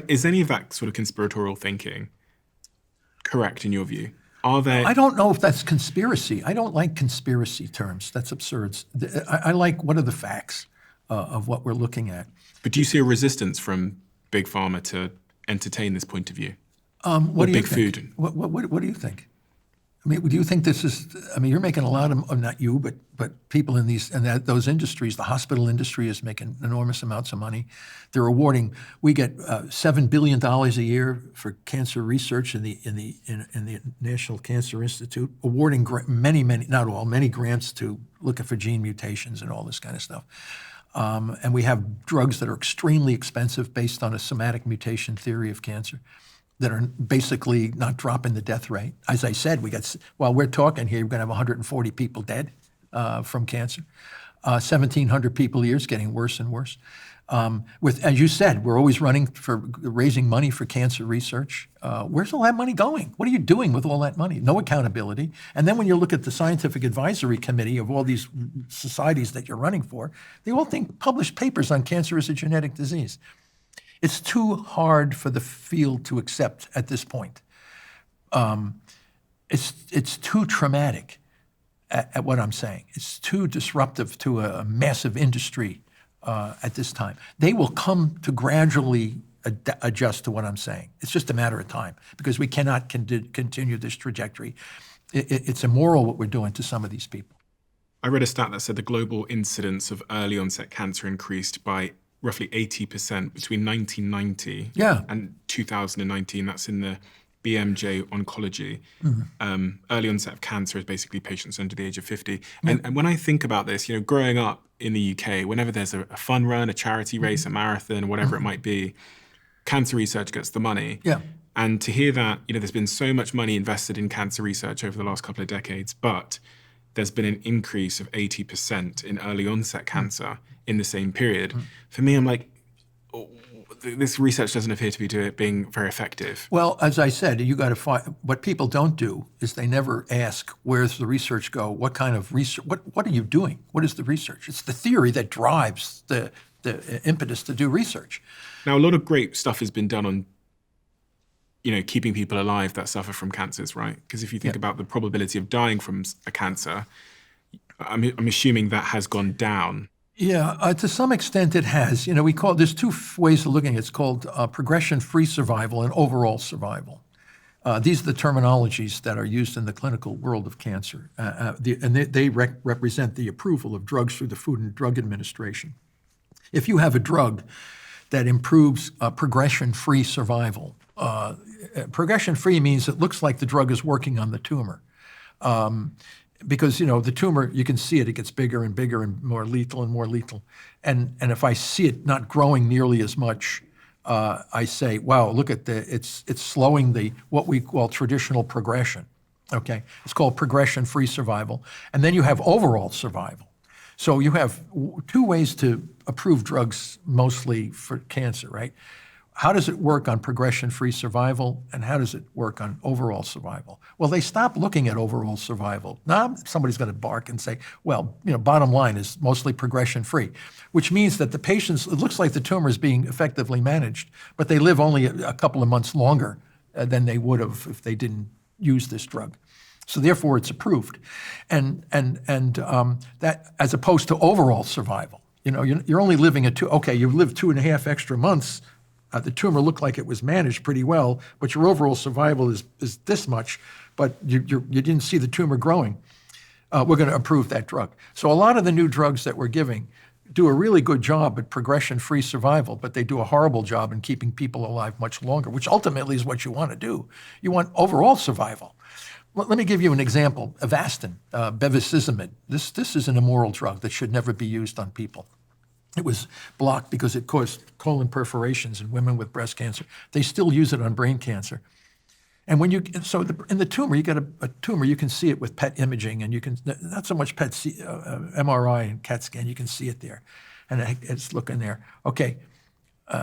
Is any of that sort of conspiratorial thinking correct in your view? Are there? I don't know if that's conspiracy. I don't like conspiracy terms. That's absurd. I like what are the facts of what we're looking at. But do you see a resistance from Big Pharma to entertain this point of view? What do you big think? food? What do you think? I mean, do you think this is? I mean, you're making a lot of not you, but people in those industries. The hospital industry is making enormous amounts of money. They're awarding. We get $7 billion a year for cancer research in the National Cancer Institute, awarding many grants to looking for gene mutations and all this kind of stuff. And we have drugs that are extremely expensive based on a somatic mutation theory of cancer, that are basically not dropping the death rate. As I said, while we're talking here, we're going to have 140 people dead from cancer. 1,700 people a year is getting worse and worse. As you said, we're always raising money for cancer research. Where's all that money going? What are you doing with all that money? No accountability. And then when you look at the scientific advisory committee of all these societies that you're running for, they all publish papers on cancer as a genetic disease. It's too hard for the field to accept at this point. It's too traumatic at what I'm saying. It's too disruptive to a massive industry at this time. They will come to gradually adjust to what I'm saying. It's just a matter of time because we cannot continue this trajectory. It's immoral what we're doing to some of these people. I read a stat that said the global incidence of early onset cancer increased by roughly 80% between 1990 and 2019. That's in the BMJ Oncology. Early onset of cancer is basically patients under the age of 50. And when I think about this, growing up in the UK, whenever there's a fun run, a charity race, a marathon, whatever it might be, cancer research gets the money. Yeah. And to hear that, there's been so much money invested in cancer research over the last couple of decades, but there's been an increase of 80% in early onset cancer in the same period. For me, I'm like, this research doesn't appear to be being very effective. Well, as I said, you got to find, what people don't do is they never ask, where's the research go? What kind of research, what are you doing? What is the research? It's the theory that drives the impetus to do research. Now, a lot of great stuff has been done on keeping people alive that suffer from cancers, right? Because if you think about the probability of dying from a cancer, I'm assuming that has gone down. Yeah, to some extent it has. There's two ways of looking at it. It's called progression-free survival and overall survival. These are the terminologies that are used in the clinical world of cancer. They represent the approval of drugs through the Food and Drug Administration. If you have a drug that improves progression-free survival, progression-free means it looks like the drug is working on the tumor. Because, the tumor, you can see it gets bigger and bigger and more lethal and more lethal. And if I see it not growing nearly as much, I say, wow, look at it's slowing what we call traditional progression, okay? It's called progression-free survival. And then you have overall survival. So you have two ways to approve drugs mostly for cancer, right? How does it work on progression-free survival, and how does it work on overall survival? Well, they stop looking at overall survival. Now, somebody's going to bark and say, well, bottom line is mostly progression-free, which means that the patients, it looks like the tumor is being effectively managed, but they live only a couple of months longer than they would have if they didn't use this drug. So therefore, it's approved, and that as opposed to overall survival. You're only living you lived 2.5 extra months. The tumor looked like it was managed pretty well, but your overall survival is this much, but you didn't see the tumor growing. We're going to approve that drug. So a lot of the new drugs that we're giving do a really good job at progression-free survival, but they do a horrible job in keeping people alive much longer, which ultimately is what you want to do. You want overall survival. Let me give you an example. Avastin, bevacizumab. This is an immoral drug that should never be used on people. It was blocked because it caused colon perforations in women with breast cancer. They still use it on brain cancer. And in the tumor, you get a tumor, you can see it with PET imaging, and you can, not so much PET, MRI and CAT scan, you can see it there. And it's looking there. Okay,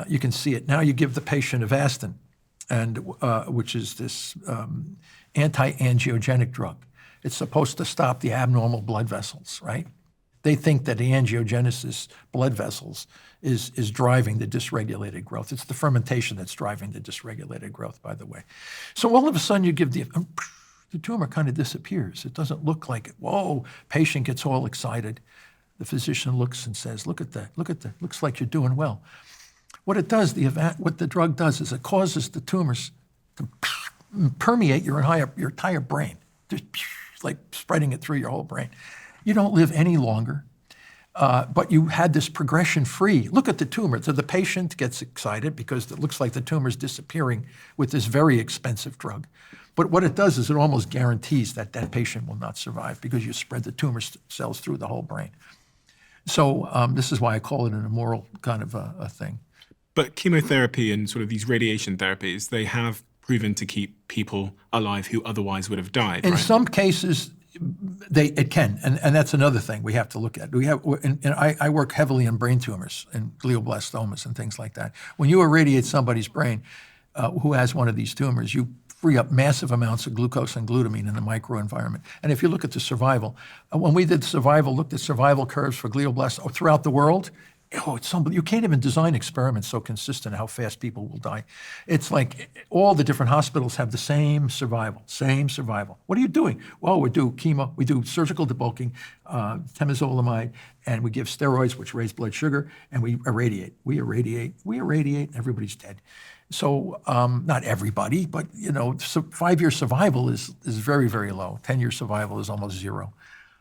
you can see it. Now you give the patient Avastin, which is this anti-angiogenic drug. It's supposed to stop the abnormal blood vessels, right? They think that the angiogenesis, blood vessels, is driving the dysregulated growth. It's the fermentation that's driving the dysregulated growth, by the way. So all of a sudden you give the tumor kind of disappears. It doesn't look like it. Whoa, patient gets all excited. The physician looks and says, look at that, looks like you're doing well. What it does, what the drug does is it causes the tumors to permeate your entire brain, just like spreading it through your whole brain. You don't live any longer, but you had this progression-free. Look at the tumor. So the patient gets excited because it looks like the tumor's disappearing with this very expensive drug. But what it does is it almost guarantees that that patient will not survive because you spread the tumor cells through the whole brain. So this is why I call it an immoral kind of a thing. But chemotherapy and sort of these radiation therapies, they have proven to keep people alive who otherwise would have died, In right? some cases, it can, and that's another thing we have to look at. I work heavily in brain tumors and glioblastomas and things like that. When you irradiate somebody's brain who has one of these tumors, you free up massive amounts of glucose and glutamine in the microenvironment. And if you look at the survival, when we did looked at survival curves for glioblastomas throughout the world, it's something you can't even design experiments so consistent how fast people will die. It's like all the different hospitals have the same survival. What are you doing? Well, we do chemo, we do surgical debulking, temozolomide, and we give steroids, which raise blood sugar, and we irradiate, and everybody's dead. So not everybody, but 5-year survival is very, very low. 10-year survival is almost zero.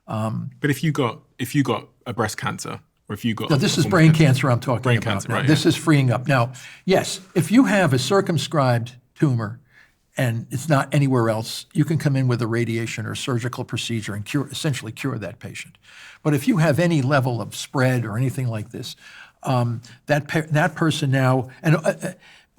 But if you got a breast cancer, or if you got... No, this is brain cancer I'm talking brain about. Cancer, now, right, this is freeing up. Now, yes, if you have a circumscribed tumor and it's not anywhere else, you can come in with a radiation or surgical procedure and essentially cure that patient. But if you have any level of spread or anything like this, that person now...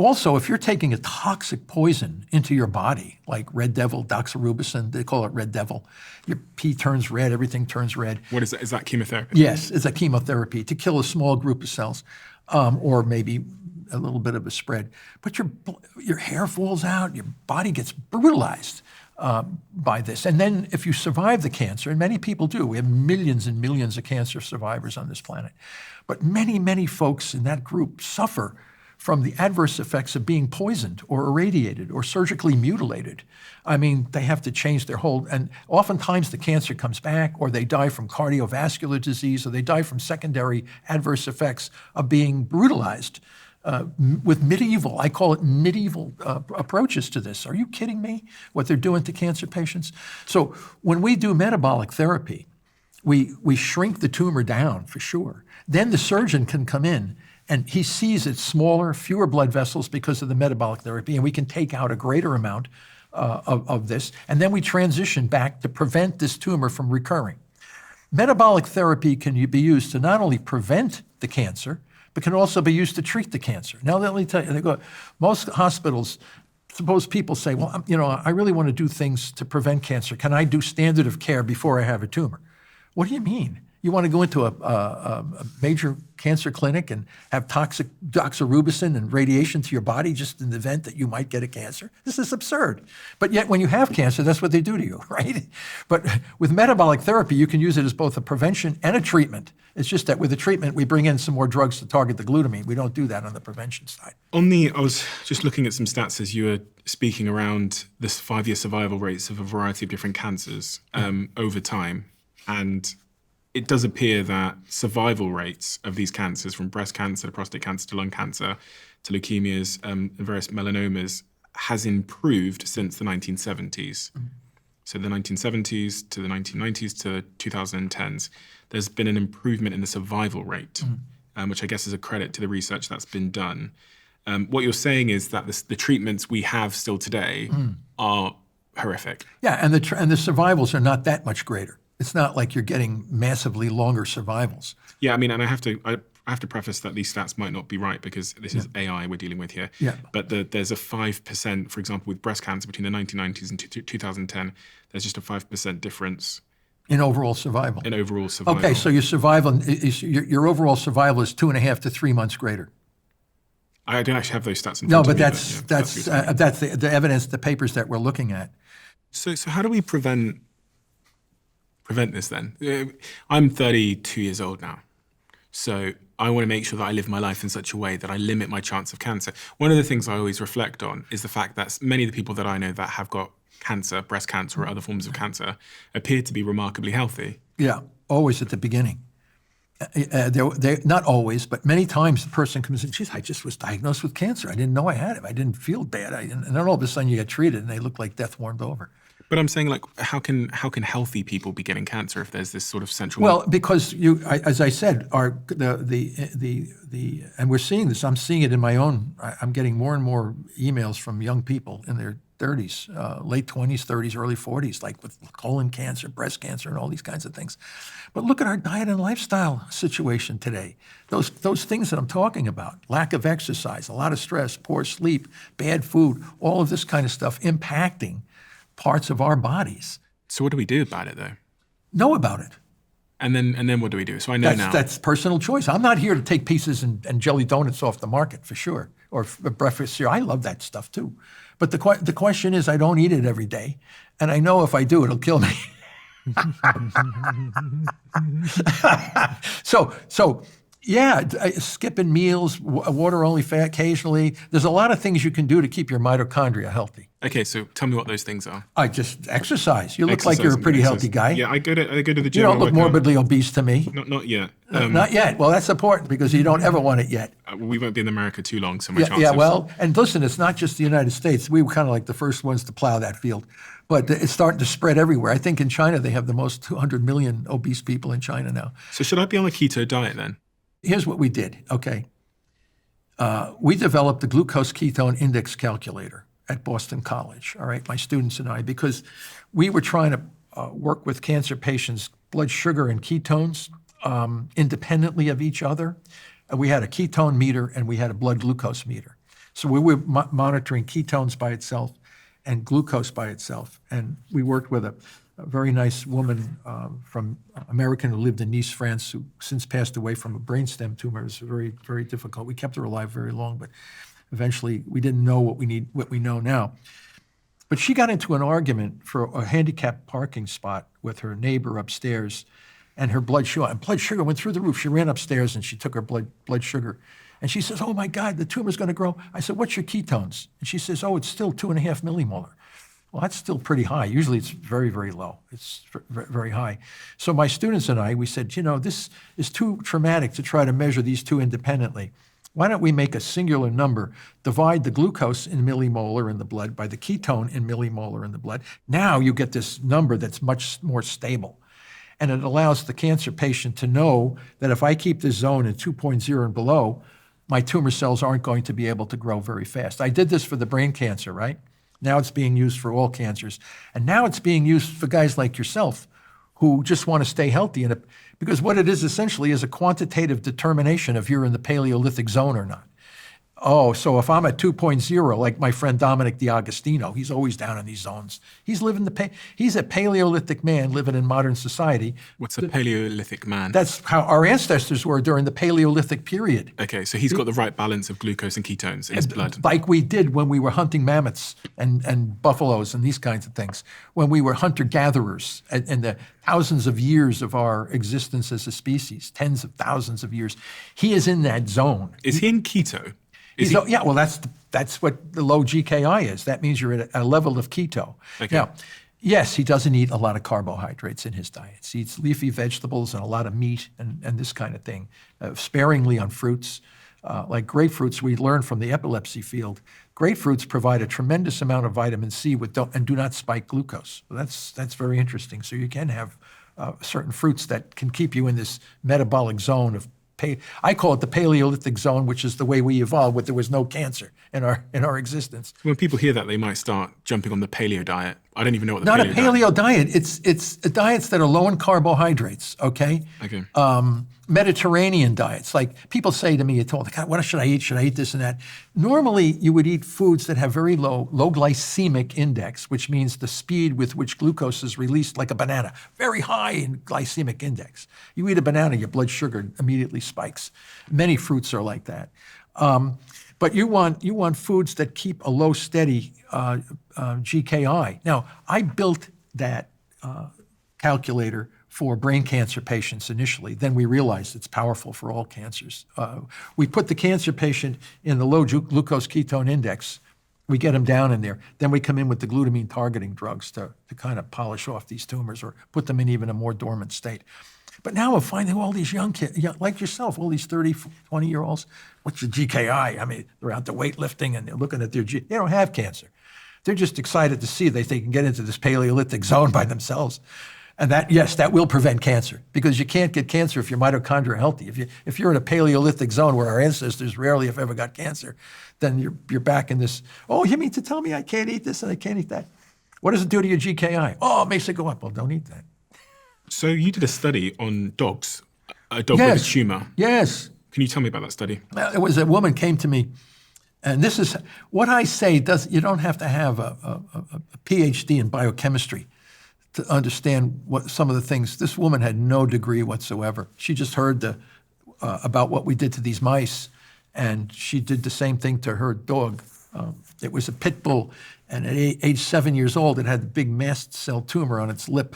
Also, if you're taking a toxic poison into your body, like red devil, doxorubicin, they call it red devil, your pee turns red, everything turns red. What is that? Is that chemotherapy? Yes, it's a chemotherapy to kill a small group of cells, or maybe a little bit of a spread. But your hair falls out, your body gets brutalized by this. And then if you survive the cancer, and many people do, we have millions and millions of cancer survivors on this planet, but many, many folks in that group suffer from the adverse effects of being poisoned or irradiated or surgically mutilated. I mean, they have to change their whole, and oftentimes the cancer comes back, or they die from cardiovascular disease, or they die from secondary adverse effects of being brutalized with medieval, I call it medieval approaches to this. Are you kidding me? What they're doing to cancer patients? So when we do metabolic therapy, we shrink the tumor down for sure. Then the surgeon can come in and he sees it's smaller, fewer blood vessels because of the metabolic therapy, and we can take out a greater amount of this, and then we transition back to prevent this tumor from recurring. Metabolic therapy can be used to not only prevent the cancer, but can also be used to treat the cancer. Now, let me tell you, most hospitals, suppose people say, well, I really want to do things to prevent cancer. Can I do standard of care before I have a tumor? What do you mean? You want to go into a major cancer clinic and have toxic doxorubicin and radiation to your body just in the event that you might get a cancer? This is absurd. But yet when you have cancer, that's what they do to you, right? But with metabolic therapy, you can use it as both a prevention and a treatment. It's just that with the treatment, we bring in some more drugs to target the glutamine. We don't do that on the prevention side. I was just looking at some stats as you were speaking around this 5-year survival rates of a variety of different cancers over time. And it does appear that survival rates of these cancers, from breast cancer to prostate cancer to lung cancer to leukemias and various melanomas, has improved since the 1970s. Mm-hmm. So the 1970s to the 1990s to 2010s, there's been an improvement in the survival rate, which I guess is a credit to the research that's been done. What you're saying is that the treatments we have still today are horrific. Yeah, and the survivals are not that much greater. It's not like you're getting massively longer survivals. Yeah, I mean, and I have to preface that these stats might not be right because this is AI we're dealing with here. Yeah. But there's a 5%, for example, with breast cancer between the 1990s and 2010, there's just a 5% difference. In overall survival. Okay, so your survival, your overall survival is 2.5 to 3 months greater. I don't actually have those stats in front of me. No, but that's the evidence, the papers that we're looking at. So how do we prevent prevent this then? I'm 32 years old now. So I want to make sure that I live my life in such a way that I limit my chance of cancer. One of the things I always reflect on is the fact that many of the people that I know that have got cancer, breast cancer or other forms of cancer, appear to be remarkably healthy. Yeah, always at the beginning. They're not always, but many times the person comes in, geez, I just was diagnosed with cancer. I didn't know I had it. I didn't feel bad. And then all of a sudden you get treated and they look like death warmed over. But I'm saying, like, how can healthy people be getting cancer if there's this sort of central? Well, because as I said, and we're seeing this. I'm seeing it in my own. I'm getting more and more emails from young people in their 30s, late 20s, 30s, early 40s, like with colon cancer, breast cancer, and all these kinds of things. But look at our diet and lifestyle situation today. Those things that I'm talking about: lack of exercise, a lot of stress, poor sleep, bad food, all of this kind of stuff impacting parts of our bodies. So what do we do about it, though? Know about it. And then what do we do? So I know now. That's personal choice. I'm not here to take pieces and jelly donuts off the market, for sure, or breakfast cereal. I love that stuff too. But the question is, I don't eat it every day, and I know if I do, it'll kill me. So yeah, skipping meals, water only fat occasionally. There's a lot of things you can do to keep your mitochondria healthy. Okay, so tell me what those things are. I just exercise. You look like you're a pretty healthy guy. Yeah, I go to the gym. You don't look morbidly obese to me. Not yet. Not yet. Well, that's important because you don't ever want it yet. We won't be in America too long, so my chances. Yeah, well, and listen, it's not just the United States. We were kind of like the first ones to plow that field. But it's starting to spread everywhere. I think in China, they have the most 200 million obese people in China now. So should I be on a keto diet then? Here's what we did, okay? We developed the glucose ketone index calculator at Boston College, all right, my students and I, because we were trying to work with cancer patients' blood sugar and ketones independently of each other. We had a ketone meter and we had a blood glucose meter. So we were monitoring ketones by itself and glucose by itself. And we worked with a very nice woman from American who lived in Nice, France, who since passed away from a brainstem tumor. It was very, very difficult. We kept her alive very long, but eventually we didn't know what we know now. But she got into an argument for a handicapped parking spot with her neighbor upstairs, and her blood sugar went through the roof. She ran upstairs and she took her blood sugar. And she says, oh my God, the tumor's gonna grow. I said, what's your ketones? And she says, oh, it's still 2.5 millimolar. Well, that's still pretty high. Usually it's very, very low. It's very high. So my students and I, we said, this is too traumatic to try to measure these two independently. Why don't we make a singular number, divide the glucose in millimolar in the blood by the ketone in millimolar in the blood. Now you get this number that's much more stable. And it allows the cancer patient to know that if I keep this zone at 2.0 and below, my tumor cells aren't going to be able to grow very fast. I did this for the brain cancer, right? Now it's being used for all cancers. And now it's being used for guys like yourself who just want to stay healthy. Because what it is essentially is a quantitative determination if you're in the Paleolithic zone or not. Oh, so if I'm at 2.0, like my friend Dominic D'Agostino, he's always down in these zones. He's a Paleolithic man living in modern society. What's a Paleolithic man? That's how our ancestors were during the Paleolithic period. Okay, so he's got the right balance of glucose and ketones in his blood. Like we did when we were hunting mammoths and buffaloes and these kinds of things. When we were hunter-gatherers in the thousands of years of our existence as a species, tens of thousands of years. He is in that zone. Is he in keto? Yeah, well, that's what the low GKI is. That means you're at a level of keto. Okay. Now, yes, he doesn't eat a lot of carbohydrates in his diet. He eats leafy vegetables and a lot of meat and this kind of thing, sparingly on fruits. Like grapefruits, we learned from the epilepsy field, grapefruits provide a tremendous amount of vitamin C and do not spike glucose. So that's very interesting. So you can have certain fruits that can keep you in this metabolic zone of I call it the Paleolithic zone, which is the way we evolved, where there was no cancer in our existence. When people hear that, they might start jumping on the paleo diet. I don't even know what the paleo diet is. Not a paleo diet. It's diets that are low in carbohydrates, okay? Okay. Mediterranean diets. Like people say to me, God, what should I eat? Should I eat this and that? Normally, you would eat foods that have very low glycemic index, which means the speed with which glucose is released, like a banana, very high in glycemic index. You eat a banana, your blood sugar immediately spikes. Many fruits are like that. But you want foods that keep a low, steady GKI. Now, I built that calculator for brain cancer patients initially. Then we realized it's powerful for all cancers. We put the cancer patient in the low glucose ketone index. We get them down in there. Then we come in with the glutamine targeting drugs to kind of polish off these tumors or put them in even a more dormant state. But now we're finding all these young kids, like yourself, all these 30, 20-year-olds, what's your GKI? I mean, they're out there weightlifting and they're looking at their they don't have cancer. They're just excited to see that they can get into this Paleolithic zone by themselves. And that, yes, that will prevent cancer, because you can't get cancer if your mitochondria are healthy. If you're in a Paleolithic zone where our ancestors rarely, if ever, got cancer, then you're back in this, oh, you mean to tell me I can't eat this and I can't eat that? What does it do to your GKI? Oh, it makes it go up. Well, don't eat that. So you did a study on dogs, a dog with a tumor. Yes. Can you tell me about that study? It was a woman came to me, and this is what I say. You don't have to have a PhD in biochemistry to understand what some of the things. This woman had no degree whatsoever. She just heard about what we did to these mice, and she did the same thing to her dog. It was a pit bull, and at age 7 years old, it had a big mast cell tumor on its lip.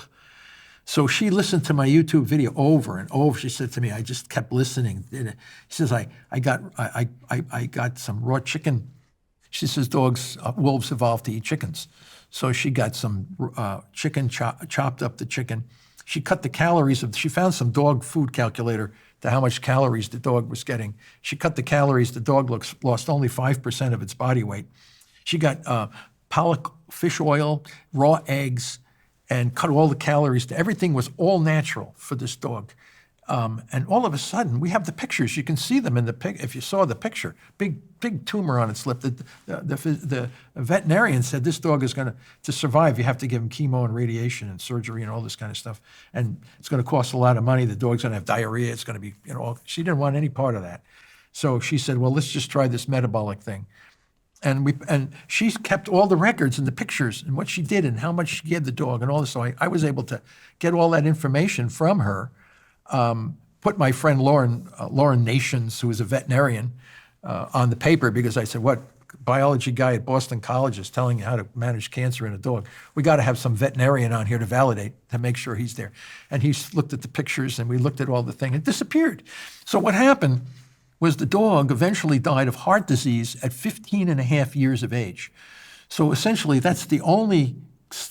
So she listened to my YouTube video over and over. She said to me, I just kept listening. She says, I got some raw chicken. She says, wolves evolved to eat chickens. So she got some chicken, chopped up the chicken. She cut the calories she found some dog food calculator to how much calories the dog was getting. She cut the calories. The dog lost only 5% of its body weight. She got pollock fish oil, raw eggs, and cut all the calories. Everything was all natural for this dog. And all of a sudden, we have the pictures. You can see them in the if you saw the picture. Big tumor on its lip. The veterinarian said this dog is going to survive. You have to give him chemo and radiation and surgery and all this kind of stuff. And it's going to cost a lot of money. The dog's going to have diarrhea. It's going to be, she didn't want any part of that. So she said, well, let's just try this metabolic thing. And she kept all the records and the pictures and what she did and how much she gave the dog and all this. So I was able to get all that information from her, put my friend Lauren Nations, who is a veterinarian, on the paper, because I said, what biology guy at Boston College is telling you how to manage cancer in a dog? We got to have some veterinarian on here to validate, to make sure he's there. And he looked at the pictures and we looked at all the thing. It disappeared. So what happened was the dog eventually died of heart disease at 15 and a half years of age. So essentially, that's the only,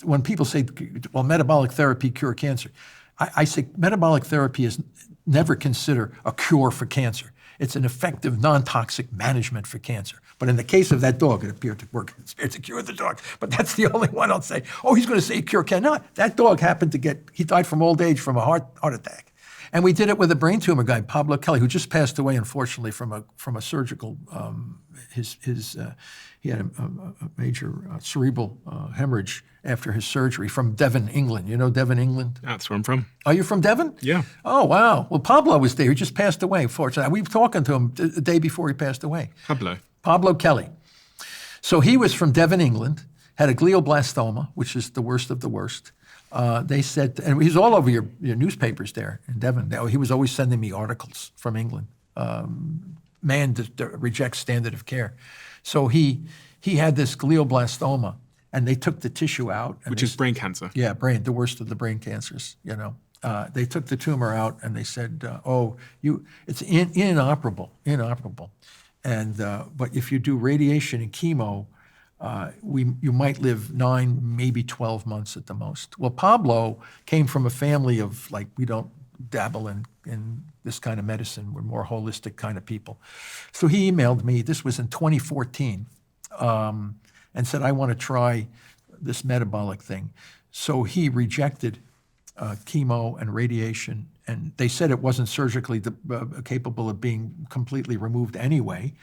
when people say, well, metabolic therapy cure cancer, I say metabolic therapy is never consider a cure for cancer. It's an effective, non-toxic management for cancer. But in the case of that dog, it appeared to work. It appeared to cure the dog. But that's the only one I'll say, oh, he's going to say cure cancer. No, that dog happened to he died from old age from a heart attack. And we did it with a brain tumor guy, Pablo Kelly, who just passed away, unfortunately, from a surgical. He had a major cerebral hemorrhage after his surgery from Devon, England. You know Devon, England? That's where I'm from. Are you from Devon? Yeah. Oh, wow. Well, Pablo was there. He just passed away, fortunately. We were talking to him the day before he passed away. Pablo Kelly. So he was from Devon, England, had a glioblastoma, which is the worst of the worst. They said, and he's all over your newspapers there in Devon. He was always sending me articles from England. Man that rejects standard of care. So he had this glioblastoma, and they took the tissue out. Which is brain cancer. Yeah, the worst of the brain cancers, They took the tumor out, and they said, it's inoperable. And but if you do radiation and chemo, you might live 9, maybe 12 months at the most. Well, Pablo came from a family of, we don't dabble in this kind of medicine. We're more holistic kind of people. So he emailed me, this was in 2014, and said, I want to try this metabolic thing. So he rejected chemo and radiation, and they said it wasn't surgically capable of being completely removed anyway.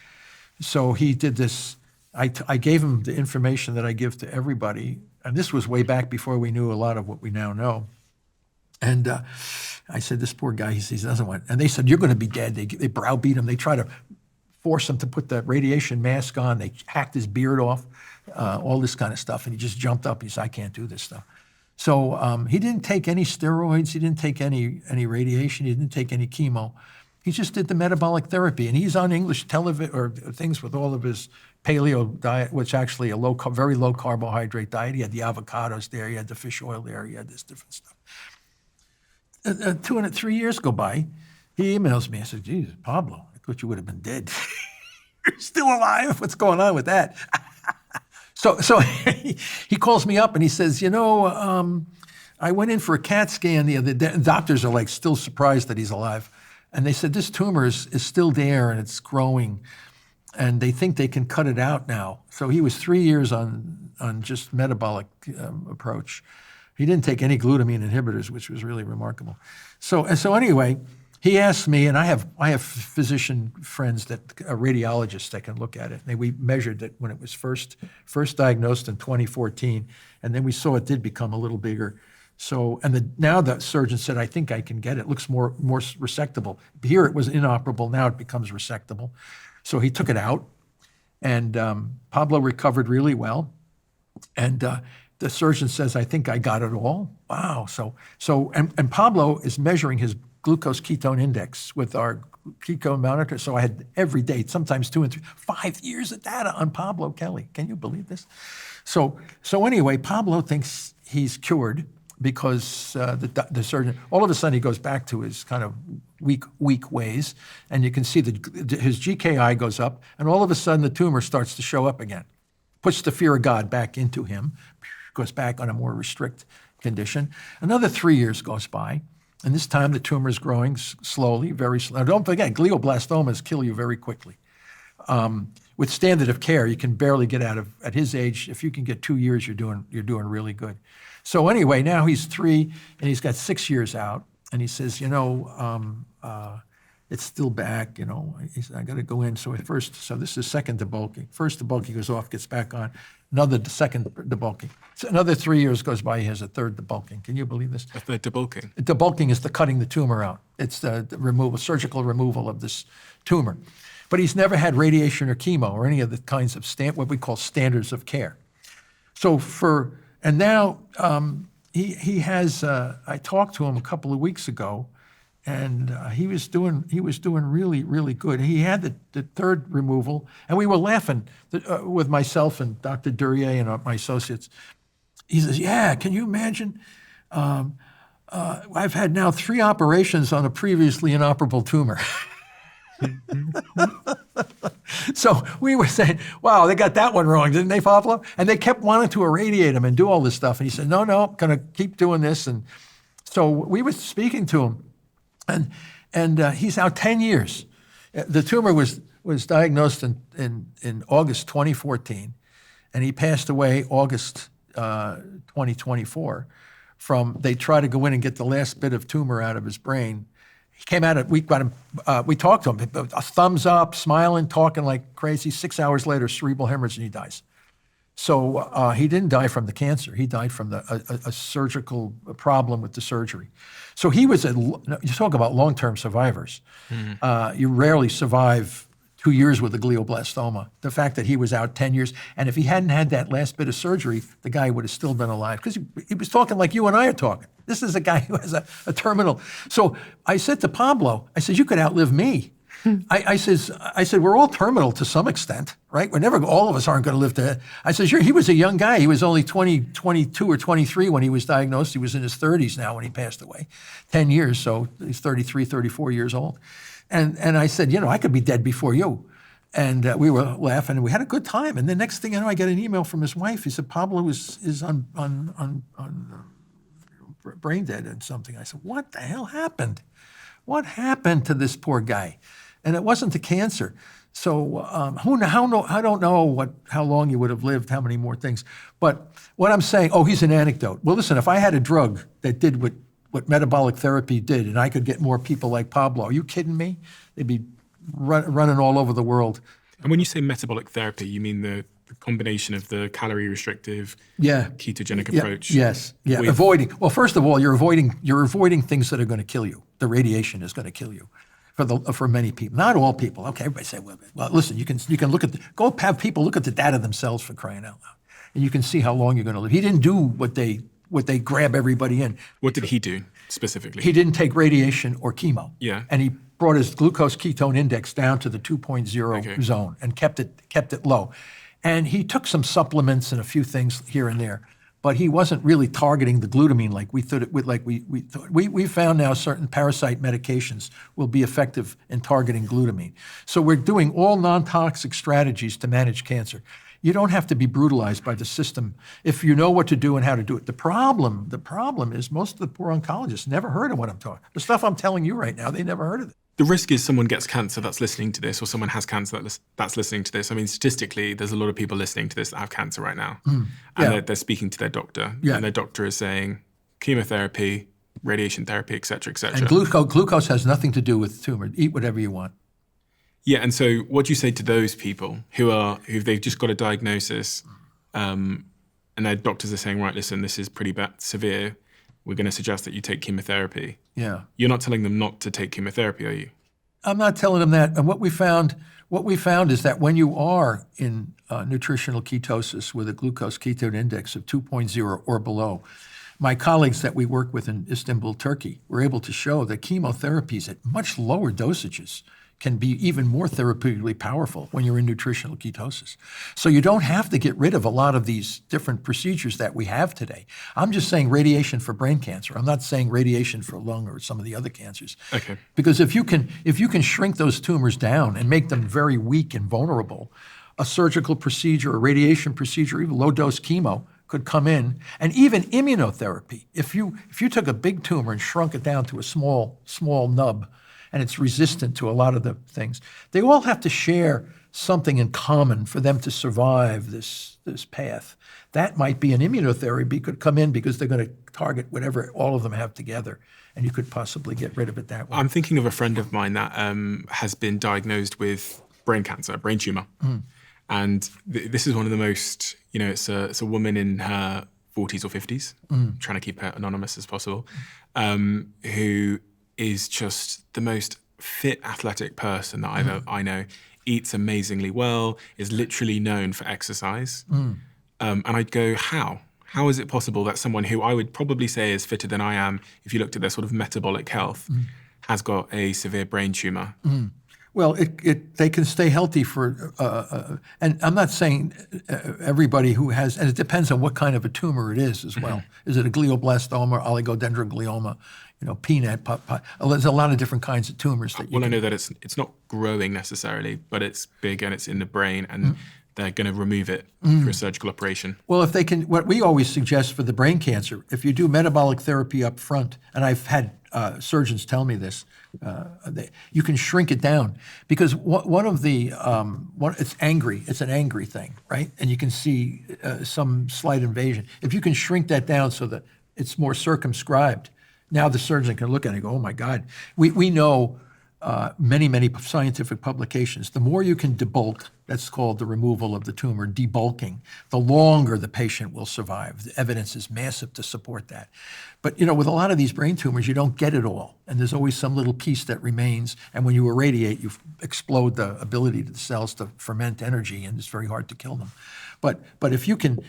So he did this. I gave him the information that I give to everybody, and this was way back before we knew a lot of what we now know. And I said, this poor guy, he doesn't want, and they said, you're going to be dead. They browbeat him. They try to force him to put the radiation mask on. They hacked his beard off, all this kind of stuff, and he just jumped up. He said, I can't do this stuff. So he didn't take any steroids. He didn't take any radiation. He didn't take any chemo. He just did the metabolic therapy, and he's on English television or things with all of his paleo diet, which actually very low carbohydrate diet. He had the avocados there, he had the fish oil there, he had this different stuff. 3 years go by. He emails me. I said, "Jesus, Pablo, I thought you would have been dead. You're still alive. What's going on with that?" So he calls me up and he says, I went in for a CAT scan the other day. Doctors are like still surprised that he's alive. And they said, this tumor is still there and it's growing. And they think they can cut it out now. So he was 3 years on just metabolic approach. He didn't take any glutamine inhibitors, which was really remarkable. So anyway, he asked me, and I have physician friends that are radiologists that can look at it. And we measured it when it was first diagnosed in 2014, and then we saw it did become a little bigger. So, now the surgeon said, I think I can get it. It looks more resectable. Here it was inoperable. Now it becomes resectable. So he took it out, and Pablo recovered really well. And the surgeon says, I think I got it all. Wow. And Pablo is measuring his glucose ketone index with our ketone monitor. So I had every day, sometimes 2 and 3, 5 years of data on Pablo Kelly. Can you believe this? So anyway, Pablo thinks he's cured because the surgeon, all of a sudden he goes back to his kind of weak ways, and you can see that his GKI goes up, and all of a sudden the tumor starts to show up again. Puts the fear of God back into him, goes back on a more restrict condition. Another 3 years goes by, and this time the tumor is growing slowly, very slow. Don't forget, glioblastomas kill you very quickly. With standard of care, you can barely get out of, at his age, if you can get 2 years, you're doing really good. So anyway, now he's 3, and he's got 6 years out, and he says, it's still back, he said, I got to go in. So this is second debulking. First debulking goes off, gets back on. Second debulking. So another 3 years goes by, he has a third debulking. Can you believe this? A third debulking? Debulking is cutting the tumor out. It's the surgical removal of this tumor. But he's never had radiation or chemo or any of the kinds of what we call standards of care. Now he has, I talked to him a couple of weeks ago, and he was doing really, really good. He had the third removal, and we were laughing with myself and Dr. Duryea and my associates. He says, yeah, can you imagine? I've had now 3 operations on a previously inoperable tumor. So we were saying, wow, they got that one wrong, didn't they, Pablo? And they kept wanting to irradiate him and do all this stuff. And he said, no, I'm going to keep doing this. And so we were speaking to him, and he's out 10 years. The tumor was diagnosed in August 2014, and he passed away August 2024 they tried to go in and get the last bit of tumor out of his brain. He came out, we talked to him, a thumbs up, smiling, talking like crazy. 6 hours later, cerebral hemorrhage, and he dies. So he didn't die from the cancer. He died from a surgical problem with the surgery. So he was you talk about long-term survivors. You rarely survive 2 years with a glioblastoma. The fact that he was out 10 years, and if he hadn't had that last bit of surgery, the guy would have still been alive, because he was talking like you and I are talking. This is a guy who has a terminal. So I said to Pablo, I said, you could outlive me. I said, we're all terminal to some extent, right? All of us aren't going to live to. I said, he was a young guy. He was only 22 or 23 when he was diagnosed. He was in his 30s now when he passed away. 10 years, so he's 33, 34 years old. And I said, I could be dead before you. And we were laughing, and we had a good time. And the next thing I know, I get an email from his wife. He said, Pablo is on brain dead and something. I said, what the hell happened? What happened to this poor guy? And it wasn't the cancer. So I don't know how long you would have lived, how many more things. But what I'm saying, he's an anecdote. Well, listen, if I had a drug that did what metabolic therapy did, and I could get more people like Pablo, are you kidding me? They'd be running all over the world. And when you say metabolic therapy, you mean the combination of the calorie restrictive, ketogenic approach? Yes. Yeah. Avoiding. Well, first of all, you're avoiding things that are going to kill you. The radiation is going to kill you for many people. Not all people. Okay, everybody say, well, listen, you can look at have people look at the data themselves, for crying out loud, and you can see how long you're going to live. He didn't do what they grab everybody in. What did he do specifically? He didn't take radiation or chemo. Yeah. And he brought his glucose ketone index down to the 2.0 zone and kept it low. And he took some supplements and a few things here and there. but he wasn't really targeting the glutamine like we thought. We thought. We found now certain parasite medications will be effective in targeting glutamine. So we're doing all non-toxic strategies to manage cancer. You don't have to be brutalized by the system if you know what to do and how to do it. The problem is most of the poor oncologists never heard of what I'm talking. The stuff I'm telling you right now, they never heard of it. The risk is someone gets cancer that's listening to this, or someone has cancer that's listening to this. I mean, statistically, there's a lot of people listening to this that have cancer right now. And they're speaking to their doctor. Yeah. And their doctor is saying chemotherapy, radiation therapy, et cetera, et cetera. And glucose has nothing to do with tumor. Eat whatever you want. Yeah, and so what do you say to those people who they've just got a diagnosis and their doctors are saying, right, listen, this is pretty bad, severe. We're going to suggest that you take chemotherapy. Yeah. You're not telling them not to take chemotherapy, are you? I'm not telling them that. And what we found is that when you are in nutritional ketosis with a glucose ketone index of 2.0 or below, my colleagues that we work with in Istanbul, Turkey, were able to show that chemotherapies at much lower dosages can be even more therapeutically powerful when you're in nutritional ketosis. So you don't have to get rid of a lot of these different procedures that we have today. I'm just saying radiation for brain cancer. I'm not saying radiation for lung or some of the other cancers. Okay. Because if you can shrink those tumors down and make them very weak and vulnerable, a surgical procedure, a radiation procedure, even low-dose chemo could come in, and even immunotherapy. If you took a big tumor and shrunk it down to a small nub, and it's resistant to a lot of the things, they all have to share something in common for them to survive this path. That might be an immunotherapy could come in because they're going to target whatever all of them have together, and you could possibly get rid of it that way. I'm thinking of a friend of mine that has been diagnosed with brain cancer, a brain tumor. And this is one of the most, it's a woman in her 40s or 50s, trying to keep her anonymous as possible, who is just the most fit, athletic person that I know, eats amazingly well, is literally known for exercise. And I'd go, how? How is it possible that someone who I would probably say is fitter than I am, if you looked at their sort of metabolic health, has got a severe brain tumor? Well, they can stay healthy for, and I'm not saying everybody who has, and it depends on what kind of a tumor it is as well. Is it a glioblastoma, oligodendroglioma, peanut, there's a lot of different kinds of tumors that you I know that it's not growing necessarily, but it's big and it's in the brain, and they're going to remove it through a surgical operation. Well, if they can, what we always suggest for the brain cancer, if you do metabolic therapy up front, and I've had surgeons tell me this, you can shrink it down because it's angry. It's an angry thing, right? And you can see some slight invasion. If you can shrink that down so that it's more circumscribed, now the surgeon can look at it and go, oh my God. We know many scientific publications, the more you can debulk, that's called the removal of the tumor, debulking, the longer the patient will survive. The evidence is massive to support that. But with a lot of these brain tumors, you don't get it all. And there's always some little piece that remains. And when you irradiate, you explode the ability of the cells to ferment energy, and it's very hard to kill them. But if you can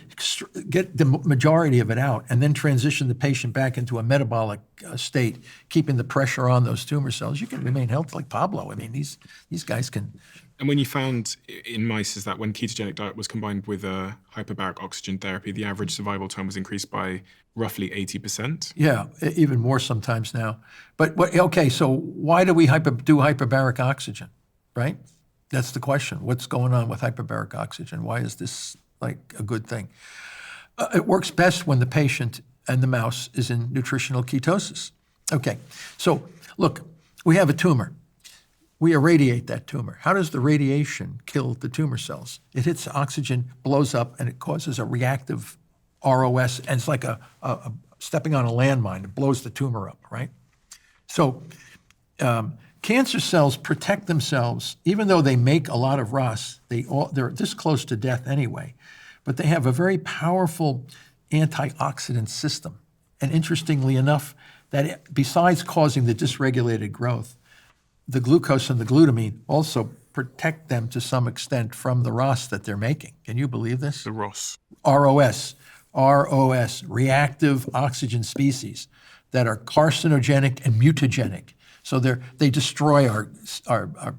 get the majority of it out and then transition the patient back into a metabolic state, keeping the pressure on those tumor cells, you can remain healthy like Pablo. I mean, these guys can. And when you found in mice is that when ketogenic diet was combined with hyperbaric oxygen therapy, the average survival time was increased by roughly 80%? Yeah, even more sometimes now. But okay, so why do we do hyperbaric oxygen, right? That's the question. What's going on with hyperbaric oxygen? Why is this like a good thing? It works best when the patient and the mouse is in nutritional ketosis. Okay, so look, we have a tumor. We irradiate that tumor. How does the radiation kill the tumor cells? It hits oxygen, blows up, and it causes a reactive ROS, and it's like a stepping on a landmine. It blows the tumor up, right? So cancer cells protect themselves, even though they make a lot of ROS. They're this close to death anyway, but they have a very powerful antioxidant system. And interestingly enough, that besides causing the dysregulated growth, the glucose and the glutamine also protect them to some extent from the ROS that they're making. Can you believe this? The ROS. ROS, reactive oxygen species that are carcinogenic and mutagenic. So they destroy our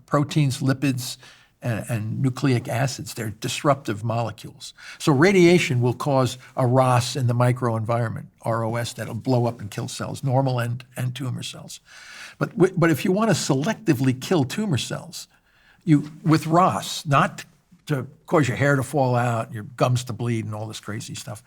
proteins, lipids, and nucleic acids. They're disruptive molecules. So radiation will cause a ROS in the microenvironment, ROS, that'll blow up and kill cells, normal and tumor cells. But if you want to selectively kill tumor cells, with ROS, not to cause your hair to fall out, your gums to bleed, and all this crazy stuff,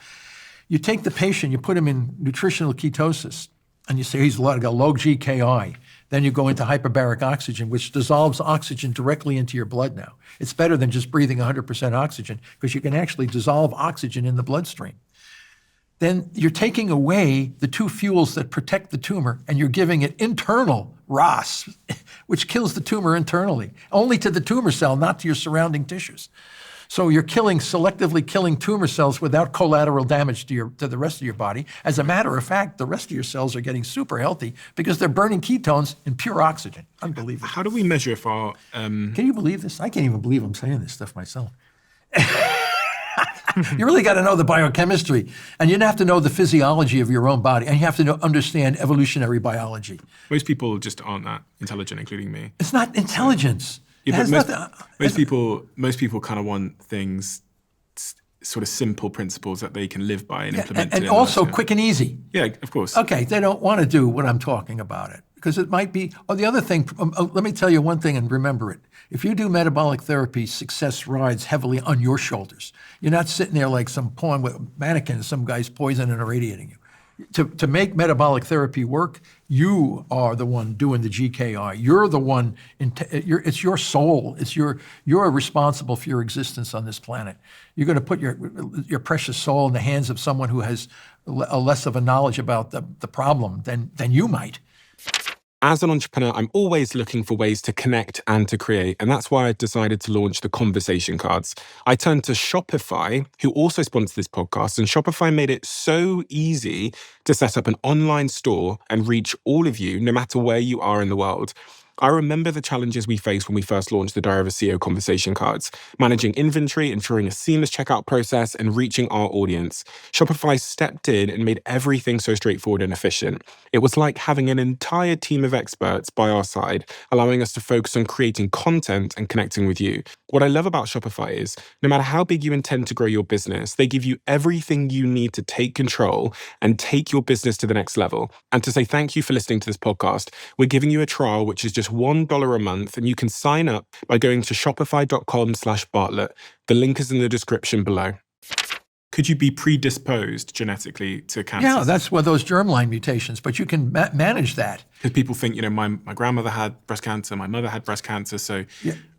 you take the patient, you put him in nutritional ketosis, and you say he's got low GKI. Then you go into hyperbaric oxygen, which dissolves oxygen directly into your blood now. It's better than just breathing 100% oxygen because you can actually dissolve oxygen in the bloodstream. Then you're taking away the two fuels that protect the tumor and you're giving it internal ROS, which kills the tumor internally, only to the tumor cell, not to your surrounding tissues. So you're selectively killing tumor cells without collateral damage to the rest of your body. As a matter of fact, the rest of your cells are getting super healthy because they're burning ketones in pure oxygen. Unbelievable. How do we measure if our... Can you believe this? I can't even believe I'm saying this stuff myself. You really got to know the biochemistry, and you have to know the physiology of your own body, and you have to understand evolutionary biology. Most people just aren't that intelligent, including me. It's not intelligence. Yeah, but most people kind of want things, sort of simple principles that they can live by and implement. And also quick and easy. Yeah, of course. Okay, they don't want to do what I'm talking about it because it might be. Oh, the other thing. Let me tell you one thing and remember it. If you do metabolic therapy, success rides heavily on your shoulders. You're not sitting there like some pawn with mannequins, some guy's poisoning and irradiating you. To make metabolic therapy work, you are the one doing the GKI. You're the one. It's your soul. You're responsible for your existence on this planet. You're going to put your precious soul in the hands of someone who has less of a knowledge about the problem than you might. As an entrepreneur, I'm always looking for ways to connect and to create, and that's why I decided to launch the conversation cards. I turned to Shopify, who also sponsors this podcast, and Shopify made it so easy to set up an online store and reach all of you, no matter where you are in the world. I remember the challenges we faced when we first launched the Diary of a CEO conversation cards, managing inventory, ensuring a seamless checkout process, and reaching our audience. Shopify stepped in and made everything so straightforward and efficient. It was like having an entire team of experts by our side, allowing us to focus on creating content and connecting with you. What I love about Shopify is, no matter how big you intend to grow your business, they give you everything you need to take control and take your business to the next level. And to say thank you for listening to this podcast, we're giving you a trial, which is just $1 a month, and you can sign up by going to shopify.com/Bartlett. The link is in the description below. Could you be predisposed genetically to cancer? Yeah, that's where those germline mutations, but you can manage that. Because people think, my grandmother had breast cancer, my mother had breast cancer, so,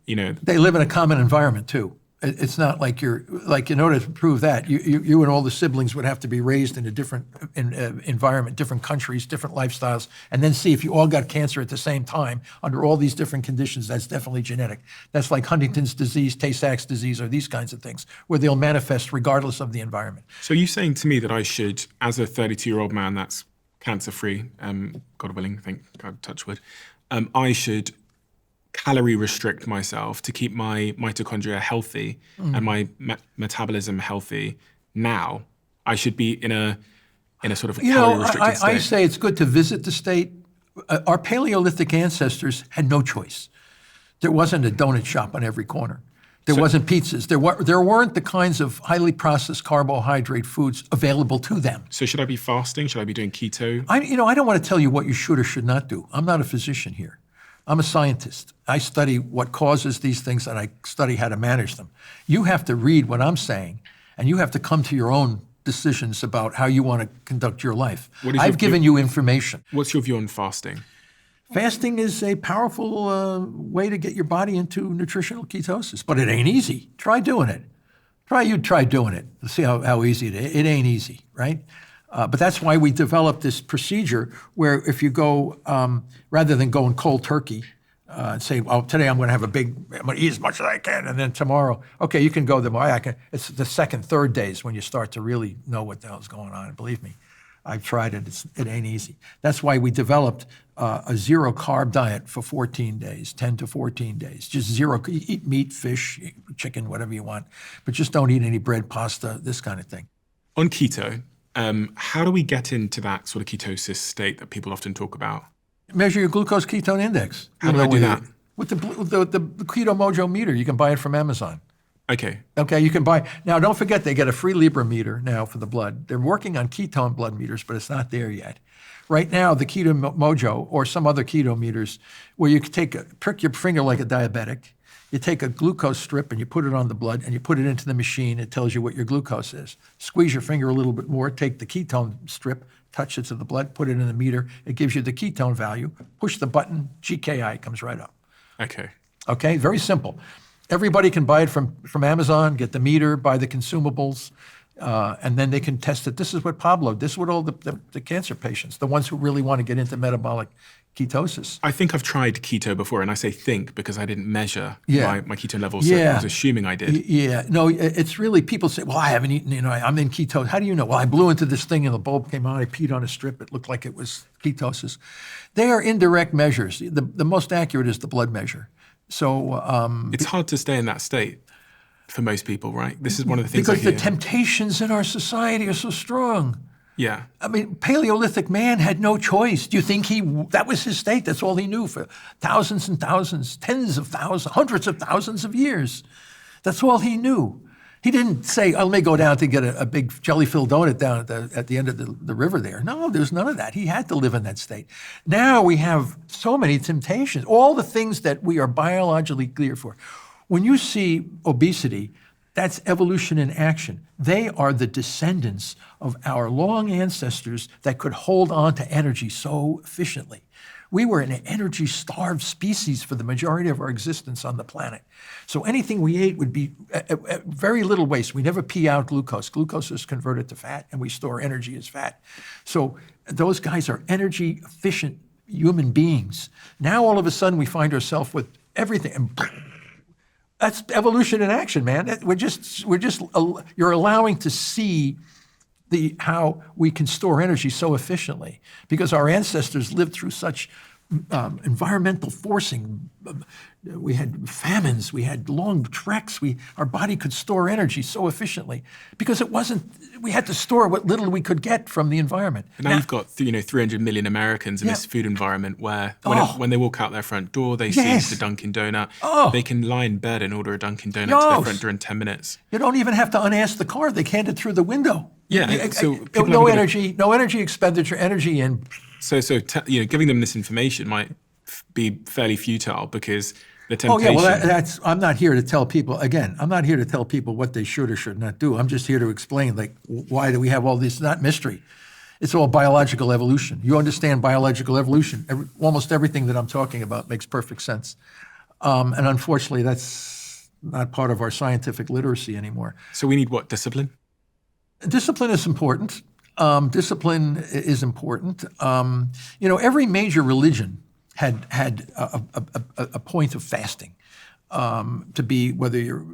They live in a common environment too. It's not like in order to prove that, you and all the siblings would have to be raised in a different environment, different countries, different lifestyles, and then see if you all got cancer at the same time under all these different conditions. That's definitely genetic. That's like Huntington's disease, Tay-Sachs disease, or these kinds of things, where they'll manifest regardless of the environment. So you're saying to me that I should, as a 32-year-old man that's cancer-free, God willing, thank God, touch wood, I should calorie restrict myself to keep my mitochondria healthy and my metabolism healthy now. I should be in a sort of calorie restricted state. I say it's good to visit the state. Our Paleolithic ancestors had no choice. There wasn't a donut shop on every corner. There wasn't pizzas. There weren't the kinds of highly processed carbohydrate foods available to them. So should I be fasting? Should I be doing keto? I don't want to tell you what you should or should not do. I'm not a physician here. I'm a scientist. I study what causes these things and I study how to manage them. You have to read what I'm saying and you have to come to your own decisions about how you want to conduct your life. I've given you information. What's your view on fasting? Fasting is a powerful way to get your body into nutritional ketosis, but it ain't easy. Try doing it. Try doing it. See how easy it is. It ain't easy, right? But that's why we developed this procedure where if you go, rather than going cold turkey and say, well, today I'm going to eat as much as I can, and then tomorrow, okay, you can go it's the second, third days when you start to really know what the hell's going on. And believe me, I've tried it. It ain't easy. That's why we developed a zero carb diet for 14 days, 10 to 14 days. Just zero. You eat meat, fish, chicken, whatever you want, but just don't eat any bread, pasta, this kind of thing. On keto, how do we get into that sort of ketosis state that people often talk about? Measure your glucose ketone index. How do I do that? With the Keto Mojo meter, you can buy it from Amazon. Okay. Okay, you can buy. Now, don't forget, they get a free Libra meter now for the blood. They're working on ketone blood meters, but it's not there yet. Right now, the Keto Mojo or some other keto meters, where you can prick your finger like a diabetic, you take a glucose strip and you put it on the blood and you put it into the machine. It tells you what your glucose is. Squeeze your finger a little bit more, take the ketone strip, touch it to the blood, put it in the meter. It gives you the ketone value. Push the button, GKI comes right up. Okay. Okay, very simple. Everybody can buy it from Amazon, get the meter, buy the consumables, and then they can test it. This is what this is what all the cancer patients, the ones who really want to get into metabolic ketosis. I think I've tried keto before, and I say think because I didn't measure my ketone levels, so I was assuming I did. Yeah, no, it's really, people say, well, I haven't eaten, I'm in ketosis. How do you know? Well, I blew into this thing and the bulb came out, I peed on a strip, it looked like it was ketosis. They are indirect measures. The most accurate is the blood measure. So it's hard to stay in that state for most people, right? This is one of the things because the temptations in our society are so strong. Yeah. I mean, Paleolithic man had no choice. Do you think that was his state? That's all he knew for thousands and thousands, tens of thousands, hundreds of thousands of years. That's all he knew. He didn't say, let me go down to get a big jelly-filled donut down at the end of the river there. No, there's none of that. He had to live in that state. Now we have so many temptations, all the things that we are biologically geared for. When you see obesity, that's evolution in action. They are the descendants of our long ancestors that could hold on to energy so efficiently. We were an energy-starved species for the majority of our existence on the planet. So anything we ate would be very little waste. We never pee out glucose. Glucose is converted to fat, and we store energy as fat. So those guys are energy-efficient human beings. Now all of a sudden we find ourselves with everything. And that's evolution in action, man. You're allowing to see how we can store energy so efficiently because our ancestors lived through such environmental forcing. We had famines, we had long treks, our body could store energy so efficiently because we had to store what little we could get from the environment. And now you've got 300 million Americans in this food environment where when they walk out their front door, they see the Dunkin' Donut. They can lie in bed and order a Dunkin' Donut to their front door in 10 minutes. You don't even have to unask the car. They hand it through the window. Yeah, so no energy expenditure, energy in. So giving them this information might be fairly futile because the temptation. Oh yeah, well I'm not here to tell people. Again, I'm not here to tell people what they should or should not do. I'm just here to explain why do we have all this? It's not mystery. It's all biological evolution. You understand biological evolution. Almost everything that I'm talking about makes perfect sense. And unfortunately, that's not part of our scientific literacy anymore. So we need what? Discipline? Discipline is important. Every major religion had a point of fasting to be, whether you're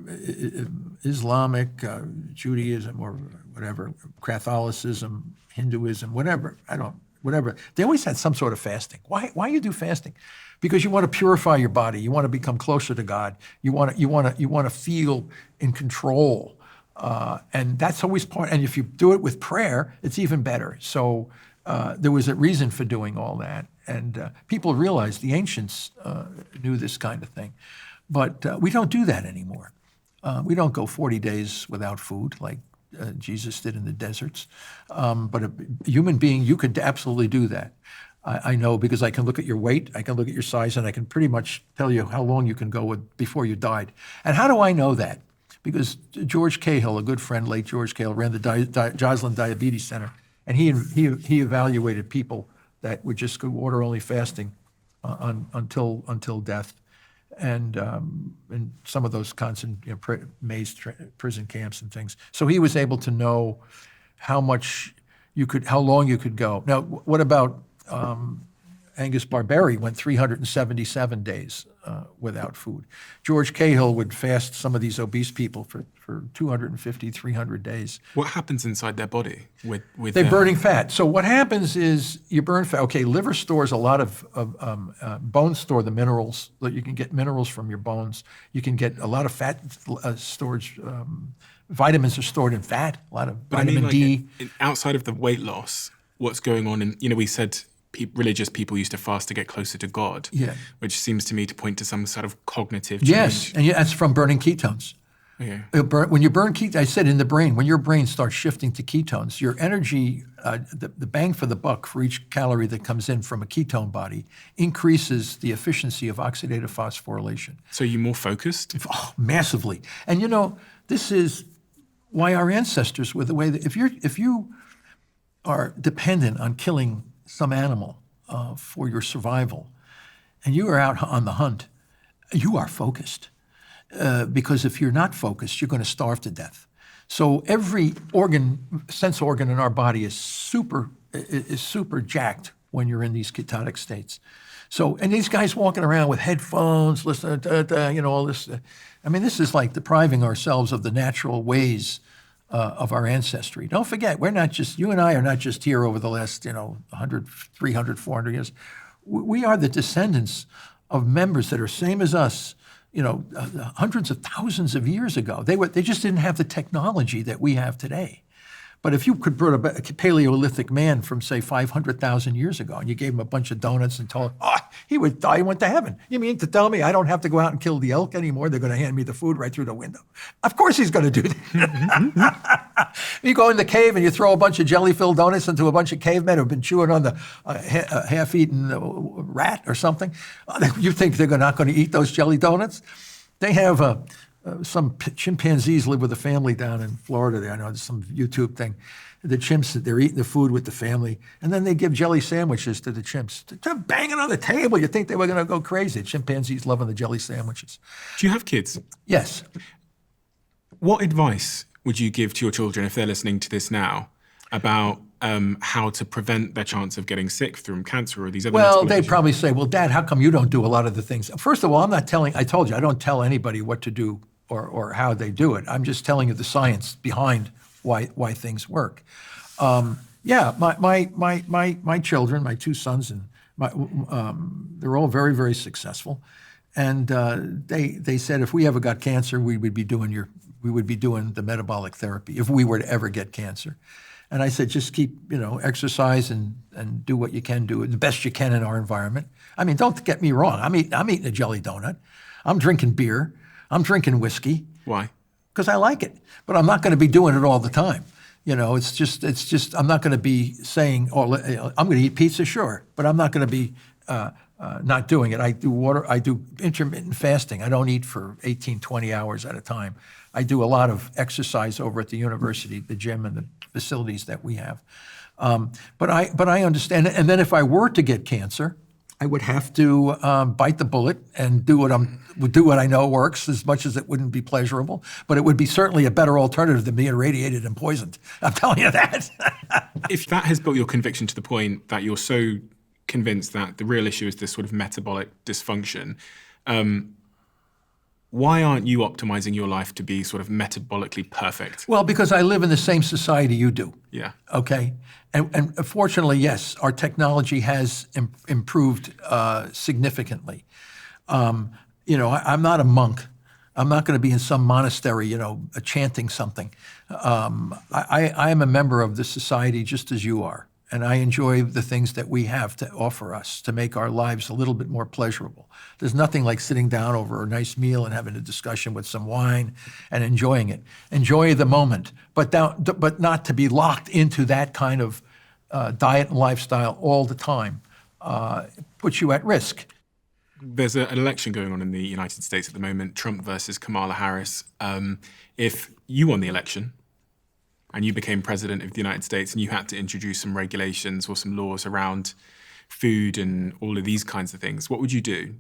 Islamic, Judaism, or whatever, Catholicism, Hinduism, whatever. They always had some sort of fasting. Why you do fasting? Because you want to purify your body. You want to become closer to God. You want to feel in control. And that's always part. And if you do it with prayer, it's even better. So there was a reason for doing all that. And people realized the ancients knew this kind of thing. But we don't do that anymore. We don't go 40 days without food like Jesus did in the deserts. But a human being, you could absolutely do that. I know because I can look at your weight, I can look at your size, and I can pretty much tell you how long you can go before you died. And how do I know that? Because George Cahill, a good friend, late George Cahill, ran the Joslin Diabetes Center, and he evaluated people that would just go water-only fasting until death, and some of those Maze prison camps and things. So he was able to know how long you could go. Now, what about Angus Barberi went 377 days without food. George Cahill would fast some of these obese people for 250, 300 days. What happens inside their body with They're burning fat. So what happens is you burn fat. Okay, liver stores a lot of bones store the minerals. You can get minerals from your bones. You can get a lot of fat storage. Vitamins are stored in fat, a lot of vitamin D. Outside of the weight loss, what's going on we said religious people used to fast to get closer to God, Yeah. which seems to me to point to some sort of cognitive change. Yes, and that's from burning ketones. Okay. When you burn ketones, I said in the brain, when your brain starts shifting to ketones, your energy, the bang for the buck for each calorie that comes in from a ketone body increases the efficiency of oxidative phosphorylation. So you're more focused? Oh, massively. And this is why our ancestors were the way that if you are dependent on killing some animal for your survival, and you are out on the hunt, you are focused. Because if you're not focused, you're going to starve to death. So every sense organ in our body is super jacked when you're in these ketotic states. So, and these guys walking around with headphones, listening to, all this. This is like depriving ourselves of the natural ways of our ancestry. Don't forget, you and I are not just here over the last, 100, 300, 400 years. We are the descendants of members that are same as us, hundreds of thousands of years ago. They just didn't have the technology that we have today. But if you could bring a Paleolithic man from, say, 500,000 years ago, and you gave him a bunch of donuts and told him, he would die and went to heaven. You mean to tell me I don't have to go out and kill the elk anymore? They're going to hand me the food right through the window. Of course he's going to do that. You go in the cave and you throw a bunch of jelly-filled donuts into a bunch of cavemen who've been chewing on the half-eaten rat or something. You think they're not going to eat those jelly donuts? They have some chimpanzees live with a family down in Florida. There, I know there's some YouTube thing. The chimps, they're eating the food with the family, and then they give jelly sandwiches to the chimps. They're banging on the table. You think they were going to go crazy. Chimpanzees loving the jelly sandwiches. Do you have kids? Yes. What advice would you give to your children if they're listening to this now about how to prevent their chance of getting sick through cancer or these other Well, metabolic they'd issues? probably say, well, Dad, how come you don't do a lot of the things? First of all, I told you, I don't tell anybody what to do or how they do it. I'm just telling you the science behind why things work. My children, my two sons, and they're all very, very successful. And they said if we ever got cancer, we would be doing the metabolic therapy if we were to ever get cancer. And I said, just keep, exercise and do what you can do, the best you can in our environment. I mean, don't get me wrong. I'm eating a jelly donut. I'm drinking beer. I'm drinking whiskey. Why? Because I like it. But I'm not going to be doing it all the time. It's just I'm not going to be saying, I'm going to eat pizza, sure, but I'm not going to be not doing it. I do intermittent fasting. I don't eat for 18, 20 hours at a time. I do a lot of exercise over at the university, the gym and the facilities that we have. But I understand it. And then if I were to get cancer, I would have to bite the bullet and do what I know works, as much as it wouldn't be pleasurable. But it would be certainly a better alternative than being irradiated and poisoned. I'm telling you that. If that has built your conviction to the point that you're so convinced that the real issue is this sort of metabolic dysfunction, why aren't you optimizing your life to be sort of metabolically perfect? Well, because I live in the same society you do. Yeah. Okay. And fortunately, yes, our technology has improved significantly. I'm not a monk. I'm not going to be in some monastery, chanting something. I am a member of the society just as you are. And I enjoy the things that we have to offer us to make our lives a little bit more pleasurable. There's nothing like sitting down over a nice meal and having a discussion with some wine and enjoying it. Enjoy the moment, but not to be locked into that kind of diet and lifestyle all the time. Puts you at risk. There's an election going on in the United States at the moment, Trump versus Kamala Harris. If you won the election, and you became president of the United States and you had to introduce some regulations or some laws around food and all of these kinds of things, what would you do?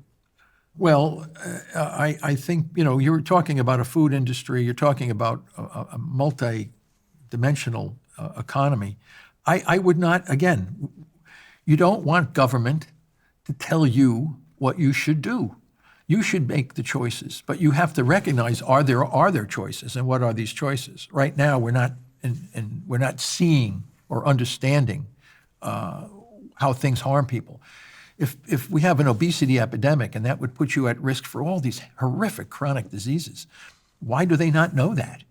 Well, I think, you're talking about a food industry, you're talking about a multi-dimensional economy. I would not, again, you don't want government to tell you what you should do. You should make the choices, but you have to recognize, are there choices, and what are these choices? Right now, we're not seeing or understanding how things harm people. If we have an obesity epidemic, and that would put you at risk for all these horrific chronic diseases, why do they not know that?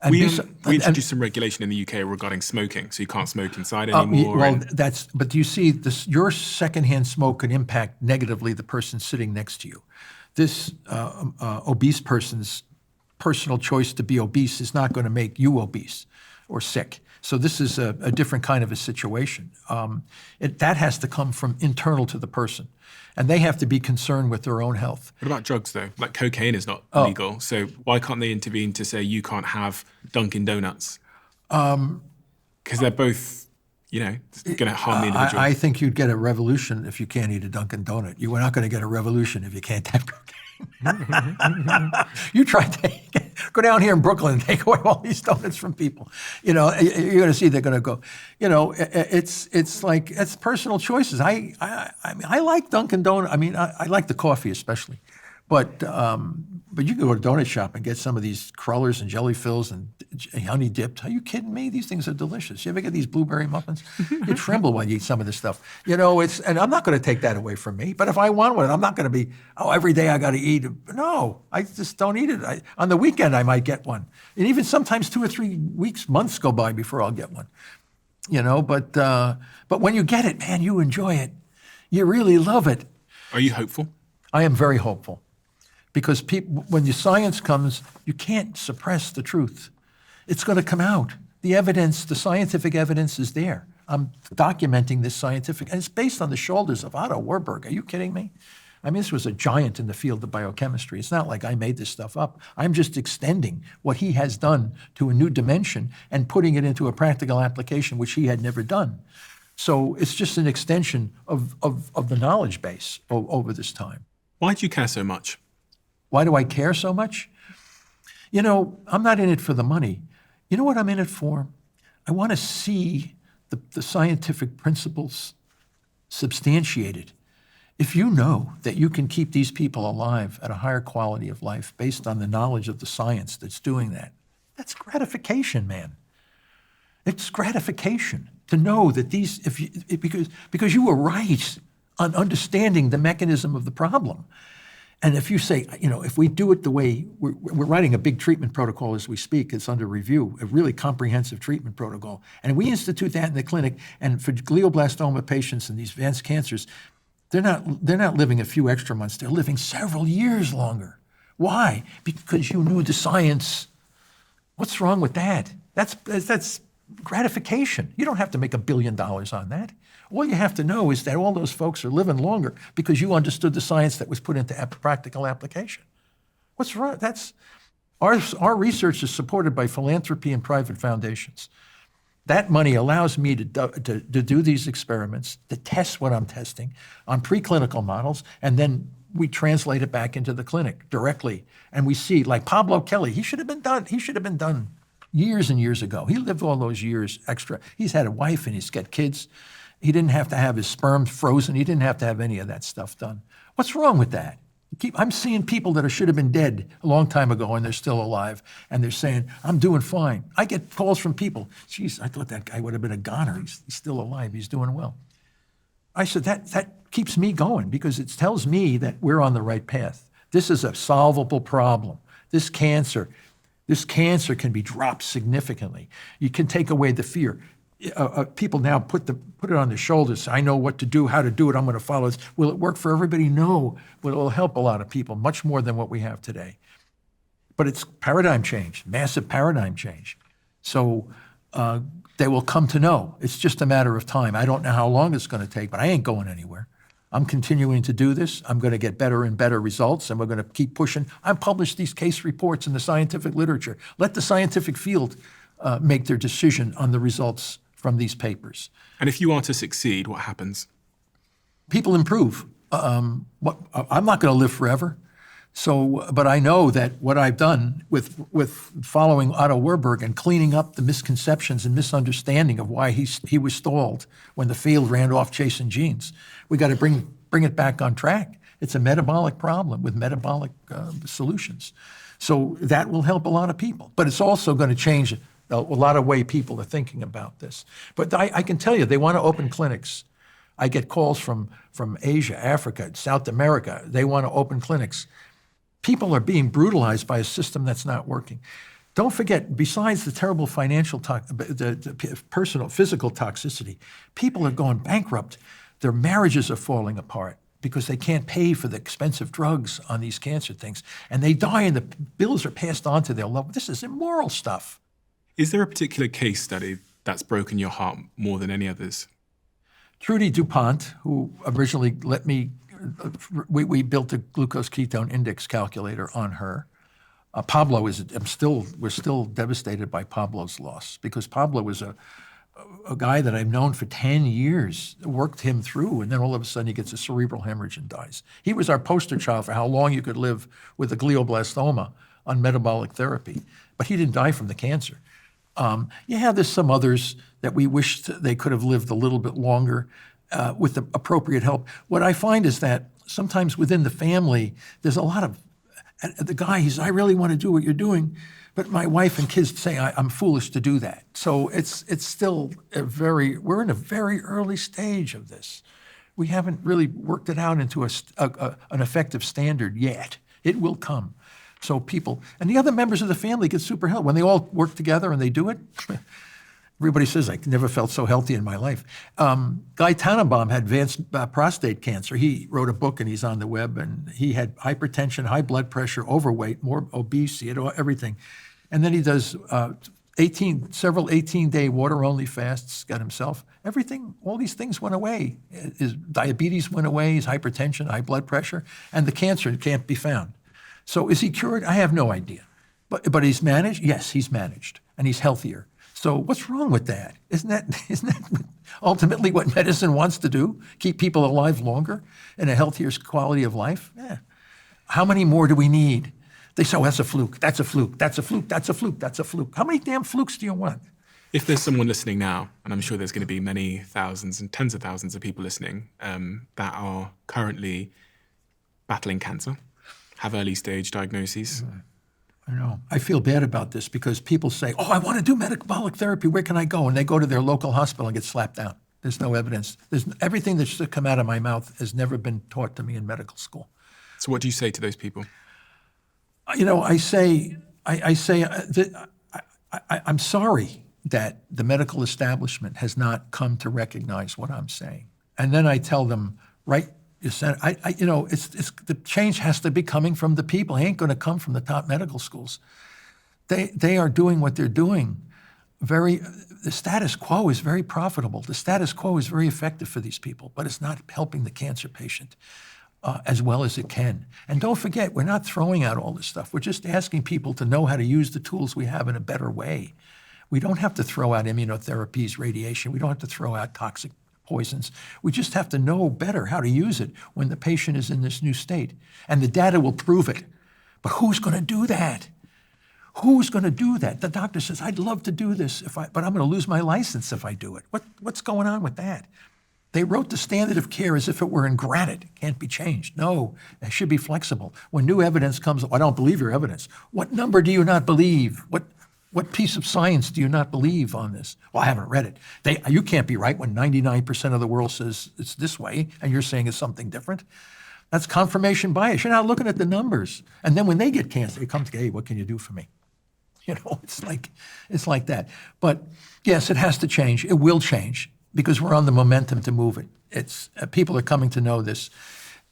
And We, bes- we introduced some regulation in the UK regarding smoking, so you can't smoke inside Well, anymore. but do you see this? Your secondhand smoke can impact negatively the person sitting next to you. This obese person's personal choice to be obese is not going to make you obese or sick. So this is a different kind of a situation. That has to come from internal to the person, and they have to be concerned with their own health. What about drugs, though? Like cocaine is not legal, so why can't they intervene to say you can't have Dunkin' Donuts? Because they're both, going to harm the individual. I think you'd get a revolution if you can't eat a Dunkin' Donut. You are not going to get a revolution if you can't have cocaine. You try to go down here in Brooklyn and take away all these donuts from people. You're going to see they're going to go. It's like it's personal choices. I mean, I like Dunkin' Donut. I mean, I like the coffee especially, but you can go to a donut shop and get some of these crullers and jelly fills and honey dipped. Are you kidding me? These things are delicious. You ever get these blueberry muffins? You tremble when you eat some of this stuff. And I'm not going to take that away from me. But if I want one, I'm not going to be, every day I got to eat. No, I just don't eat it. On the weekend, I might get one. And even sometimes 2 or 3 weeks, months go by before I'll get one. But when you get it, man, you enjoy it. You really love it. Are you hopeful? I am very hopeful. Because when the science comes, you can't suppress the truth. It's going to come out. The scientific evidence is there. I'm documenting this scientific, and it's based on the shoulders of Otto Warburg. Are you kidding me? I mean, this was a giant in the field of biochemistry. It's not like I made this stuff up. I'm just extending what he has done to a new dimension and putting it into a practical application, which he had never done. So it's just an extension of the knowledge base over this time. Why do you care so much? Why do I care so much? I'm not in it for the money. You know what I'm in it for? I want to see the scientific principles substantiated. If you know that you can keep these people alive at a higher quality of life based on the knowledge of the science that's doing that, that's gratification, man. It's gratification to know that because you were right on understanding the mechanism of the problem. And if you say, if we do it the way, we're writing a big treatment protocol as we speak, it's under review, a really comprehensive treatment protocol. And we institute that in the clinic, and for glioblastoma patients and these advanced cancers, they're not living a few extra months, they're living several years longer. Why? Because you knew the science. What's wrong with that? That's gratification. You don't have to make $1 billion on that. All you have to know is that all those folks are living longer because you understood the science that was put into practical application. What's wrong? Our research is supported by philanthropy and private foundations. That money allows me to do these experiments, to test what I'm testing on preclinical models, and then we translate it back into the clinic directly. And we see, like Pablo Kelly, he should have been done years and years ago. He lived all those years extra. He's had a wife and he's got kids. He didn't have to have his sperm frozen. He didn't have to have any of that stuff done. What's wrong with that? I'm seeing people that should have been dead a long time ago and they're still alive, and they're saying, I'm doing fine. I get calls from people, geez, I thought that guy would have been a goner. He's still alive. He's doing well. I said, that keeps me going because it tells me that we're on the right path. This is a solvable problem. This cancer can be dropped significantly. You can take away the fear. People now put it on their shoulders. I know what to do, how to do it. I'm going to follow this. Will it work for everybody? No, but it will help a lot of people, much more than what we have today. But it's paradigm change, massive paradigm change. So they will come to know. It's just a matter of time. I don't know how long it's going to take, but I ain't going anywhere. I'm continuing to do this. I'm going to get better and better results, and we're going to keep pushing. I publish these case reports in the scientific literature. Let the scientific field make their decision on the results from these papers. And if you are to succeed, what happens? People improve. I'm not going to live forever. But I know that what I've done with following Otto Warburg and cleaning up the misconceptions and misunderstanding of why he was stalled when the field ran off chasing genes, we got to bring it back on track. It's a metabolic problem with metabolic solutions. So that will help a lot of people. But it's also going to change a lot of way people are thinking about this. But I can tell you, they want to open clinics. I get calls from Asia, Africa, South America. They want to open clinics. People are being brutalized by a system that's not working. Don't forget, besides the terrible financial, the personal, physical toxicity, people are going bankrupt. Their marriages are falling apart because they can't pay for the expensive drugs on these cancer things. And they die and the bills are passed on to their loved ones. This is immoral stuff. Is there a particular case study that's broken your heart more than any others? Trudy DuPont, who originally let me, we built a glucose ketone index calculator on her. Pablo we're still devastated by Pablo's loss because Pablo was a guy that I've known for 10 years, worked him through, and then all of a sudden he gets a cerebral hemorrhage and dies. He was our poster child for how long you could live with a glioblastoma on metabolic therapy, but he didn't die from the cancer. There's some others that we wish they could have lived a little bit longer with the appropriate help. What I find is that sometimes within the family, there's a lot of, the guy, I really want to do what you're doing, but my wife and kids say I'm foolish to do that. So it's still we're in a very early stage of this. We haven't really worked it out into an effective standard yet. It will come. So people, and the other members of the family get super healthy. When they all work together and they do it, everybody says, I never felt so healthy in my life. Guy Tannenbaum had advanced prostate cancer. He wrote a book and he's on the web, and he had hypertension, high blood pressure, overweight, more obese, he had everything. And then he does several 18-day water-only fasts, got himself. Everything, all these things went away. His diabetes went away, his hypertension, high blood pressure, and the cancer can't be found. So is he cured? I have no idea. But he's managed? Yes, he's managed, and he's healthier. So what's wrong with that? Isn't that ultimately what medicine wants to do? Keep people alive longer and a healthier quality of life? Yeah. How many more do we need? They say, oh, that's a fluke, that's a fluke, that's a fluke, that's a fluke, that's a fluke. How many damn flukes do you want? If there's someone listening now, and I'm sure there's going to be many thousands and tens of thousands of people listening that are currently battling cancer, have early stage diagnoses. I know. I feel bad about this because people say, oh, I want to do metabolic therapy. Where can I go? And they go to their local hospital and get slapped down. There's no evidence. Everything that should come out of my mouth has never been taught to me in medical school. So what do you say to those people? I say I'm sorry that the medical establishment has not come to recognize what I'm saying. And then I tell them, right, the change has to be coming from the people. It ain't going to come from the top medical schools. They are doing what they're doing. The status quo is very profitable. The status quo is very effective for these people, but it's not helping the cancer patient as well as it can. And don't forget, we're not throwing out all this stuff. We're just asking people to know how to use the tools we have in a better way. We don't have to throw out immunotherapies, radiation. We don't have to throw out toxic poisons. We just have to know better how to use it when the patient is in this new state. And the data will prove it. But who's going to do that? Who's going to do that? The doctor says, I'd love to do this, but I'm going to lose my license if I do it. What's going on with that? They wrote the standard of care as if it were in granite. It can't be changed. No, it should be flexible. When new evidence comes, I don't believe your evidence. What number do you not believe? What piece of science do you not believe on this? Well, I haven't read it. You can't be right when 99% of the world says it's this way and you're saying it's something different. That's confirmation bias. You're not looking at the numbers. And then when they get cancer, they come to, hey, what can you do for me? It's like that. But yes, it has to change. It will change because we're on the momentum to move it. People are coming to know this.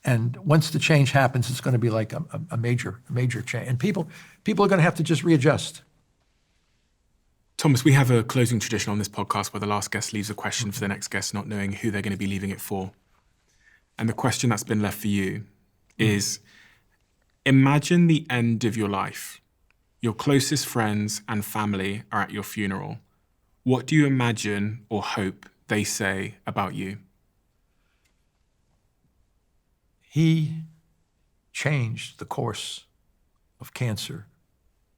And once the change happens, it's going to be like a major change. And people are going to have to just readjust. Thomas, we have a closing tradition on this podcast where the last guest leaves a question for the next guest, not knowing who they're going to be leaving it for. And the question that's been left for you is, imagine the end of your life. Your closest friends and family are at your funeral. What do you imagine or hope they say about you? He changed the course of cancer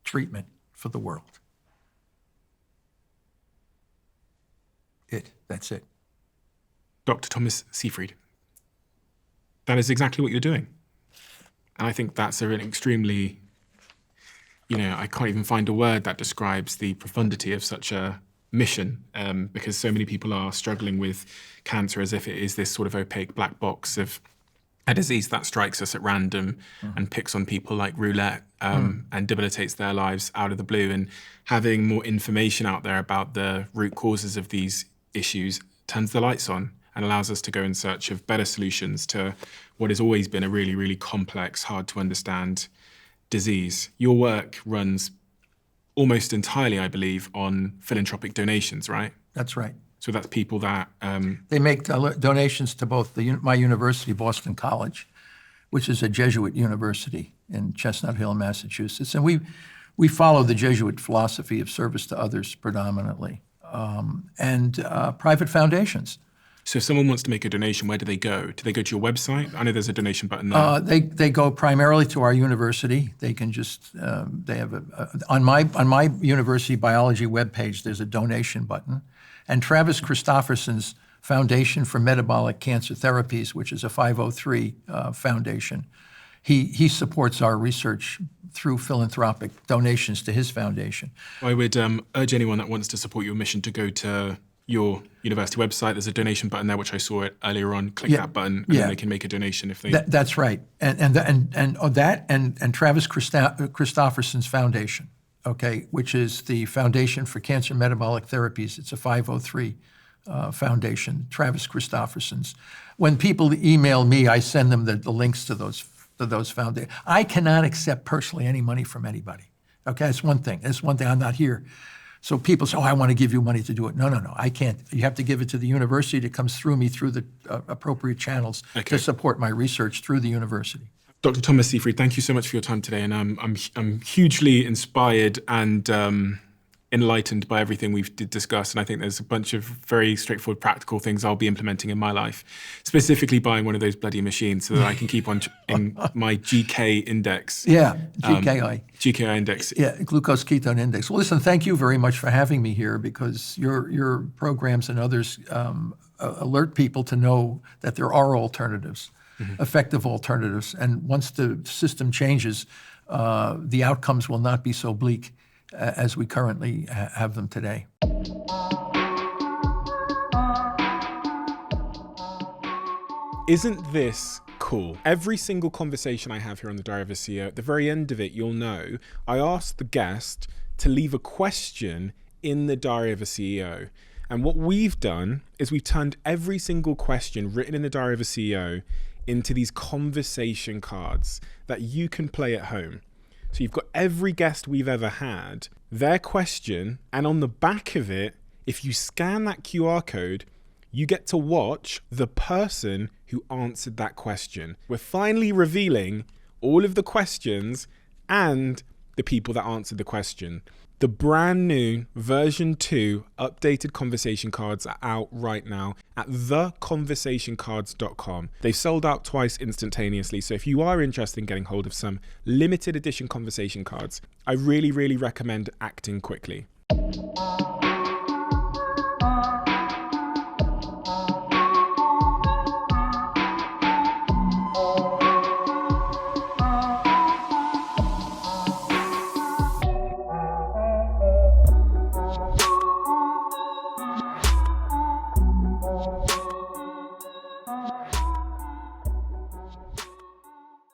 treatment for the world. That's it. Dr. Thomas Seyfried. That is exactly what you're doing. And I think that's an extremely, I can't even find a word that describes the profundity of such a mission, because so many people are struggling with cancer as if it is this sort of opaque black box of a disease that strikes us at random and picks on people like roulette and debilitates their lives out of the blue. And having more information out there about the root causes of these issues turns the lights on and allows us to go in search of better solutions to what has always been a really, really complex, hard to understand disease. Your work runs almost entirely, I believe, on philanthropic donations, right? That's right. So that's people that... They make donations to both my university, Boston College, which is a Jesuit university in Chestnut Hill, Massachusetts. And we follow the Jesuit philosophy of service to others predominantly, and private foundations. So if someone wants to make a donation, where do they go? Do they go to your website? I know there's a donation button there. They go primarily to our university. They can just they have on my university biology webpage. There's a donation button, and Travis Christofferson's Foundation for Metabolic Cancer Therapies, which is a 503 foundation, he supports our research through philanthropic donations to his foundation. I would urge anyone that wants to support your mission to go to your university website. There's a donation button there, which I saw it earlier on. Click that button, and then they can make a donation if they. That's right, and Travis Christofferson's foundation, okay, which is the Foundation for Cancer Metabolic Therapies. It's a 503 foundation. Travis Christofferson's. When people email me, I send them the links to those foundations. I cannot accept personally any money from anybody. Okay, that's one thing. That's one thing. I'm not here. So people say, I want to give you money to do it. No, I can't. You have to give it to the university. It comes through me through the appropriate channels to support my research through the university. Dr. Thomas Seyfried, thank you so much for your time today. And I'm hugely inspired and enlightened by everything we've discussed. And I think there's a bunch of very straightforward, practical things I'll be implementing in my life, specifically buying one of those bloody machines so that I can keep on in my GK index. Yeah, GKI. GKI index. Yeah, glucose ketone index. Well, listen, thank you very much for having me here, because your programs and others alert people to know that there are alternatives, effective alternatives. And once the system changes, the outcomes will not be so bleak as we currently have them today. Isn't this cool? Every single conversation I have here on the Diary of a CEO, at the very end of it, you'll know, I asked the guest to leave a question in the Diary of a CEO. And what we've done is we've turned every single question written in the Diary of a CEO into these conversation cards that you can play at home. So you've got every guest we've ever had, their question, and on the back of it, if you scan that QR code, you get to watch the person who answered that question. We're finally revealing all of the questions and the people that answered the question. The brand new version 2 updated conversation cards are out right now at theconversationcards.com. They've sold out twice instantaneously, so if you are interested in getting hold of some limited edition conversation cards, I really, really recommend acting quickly.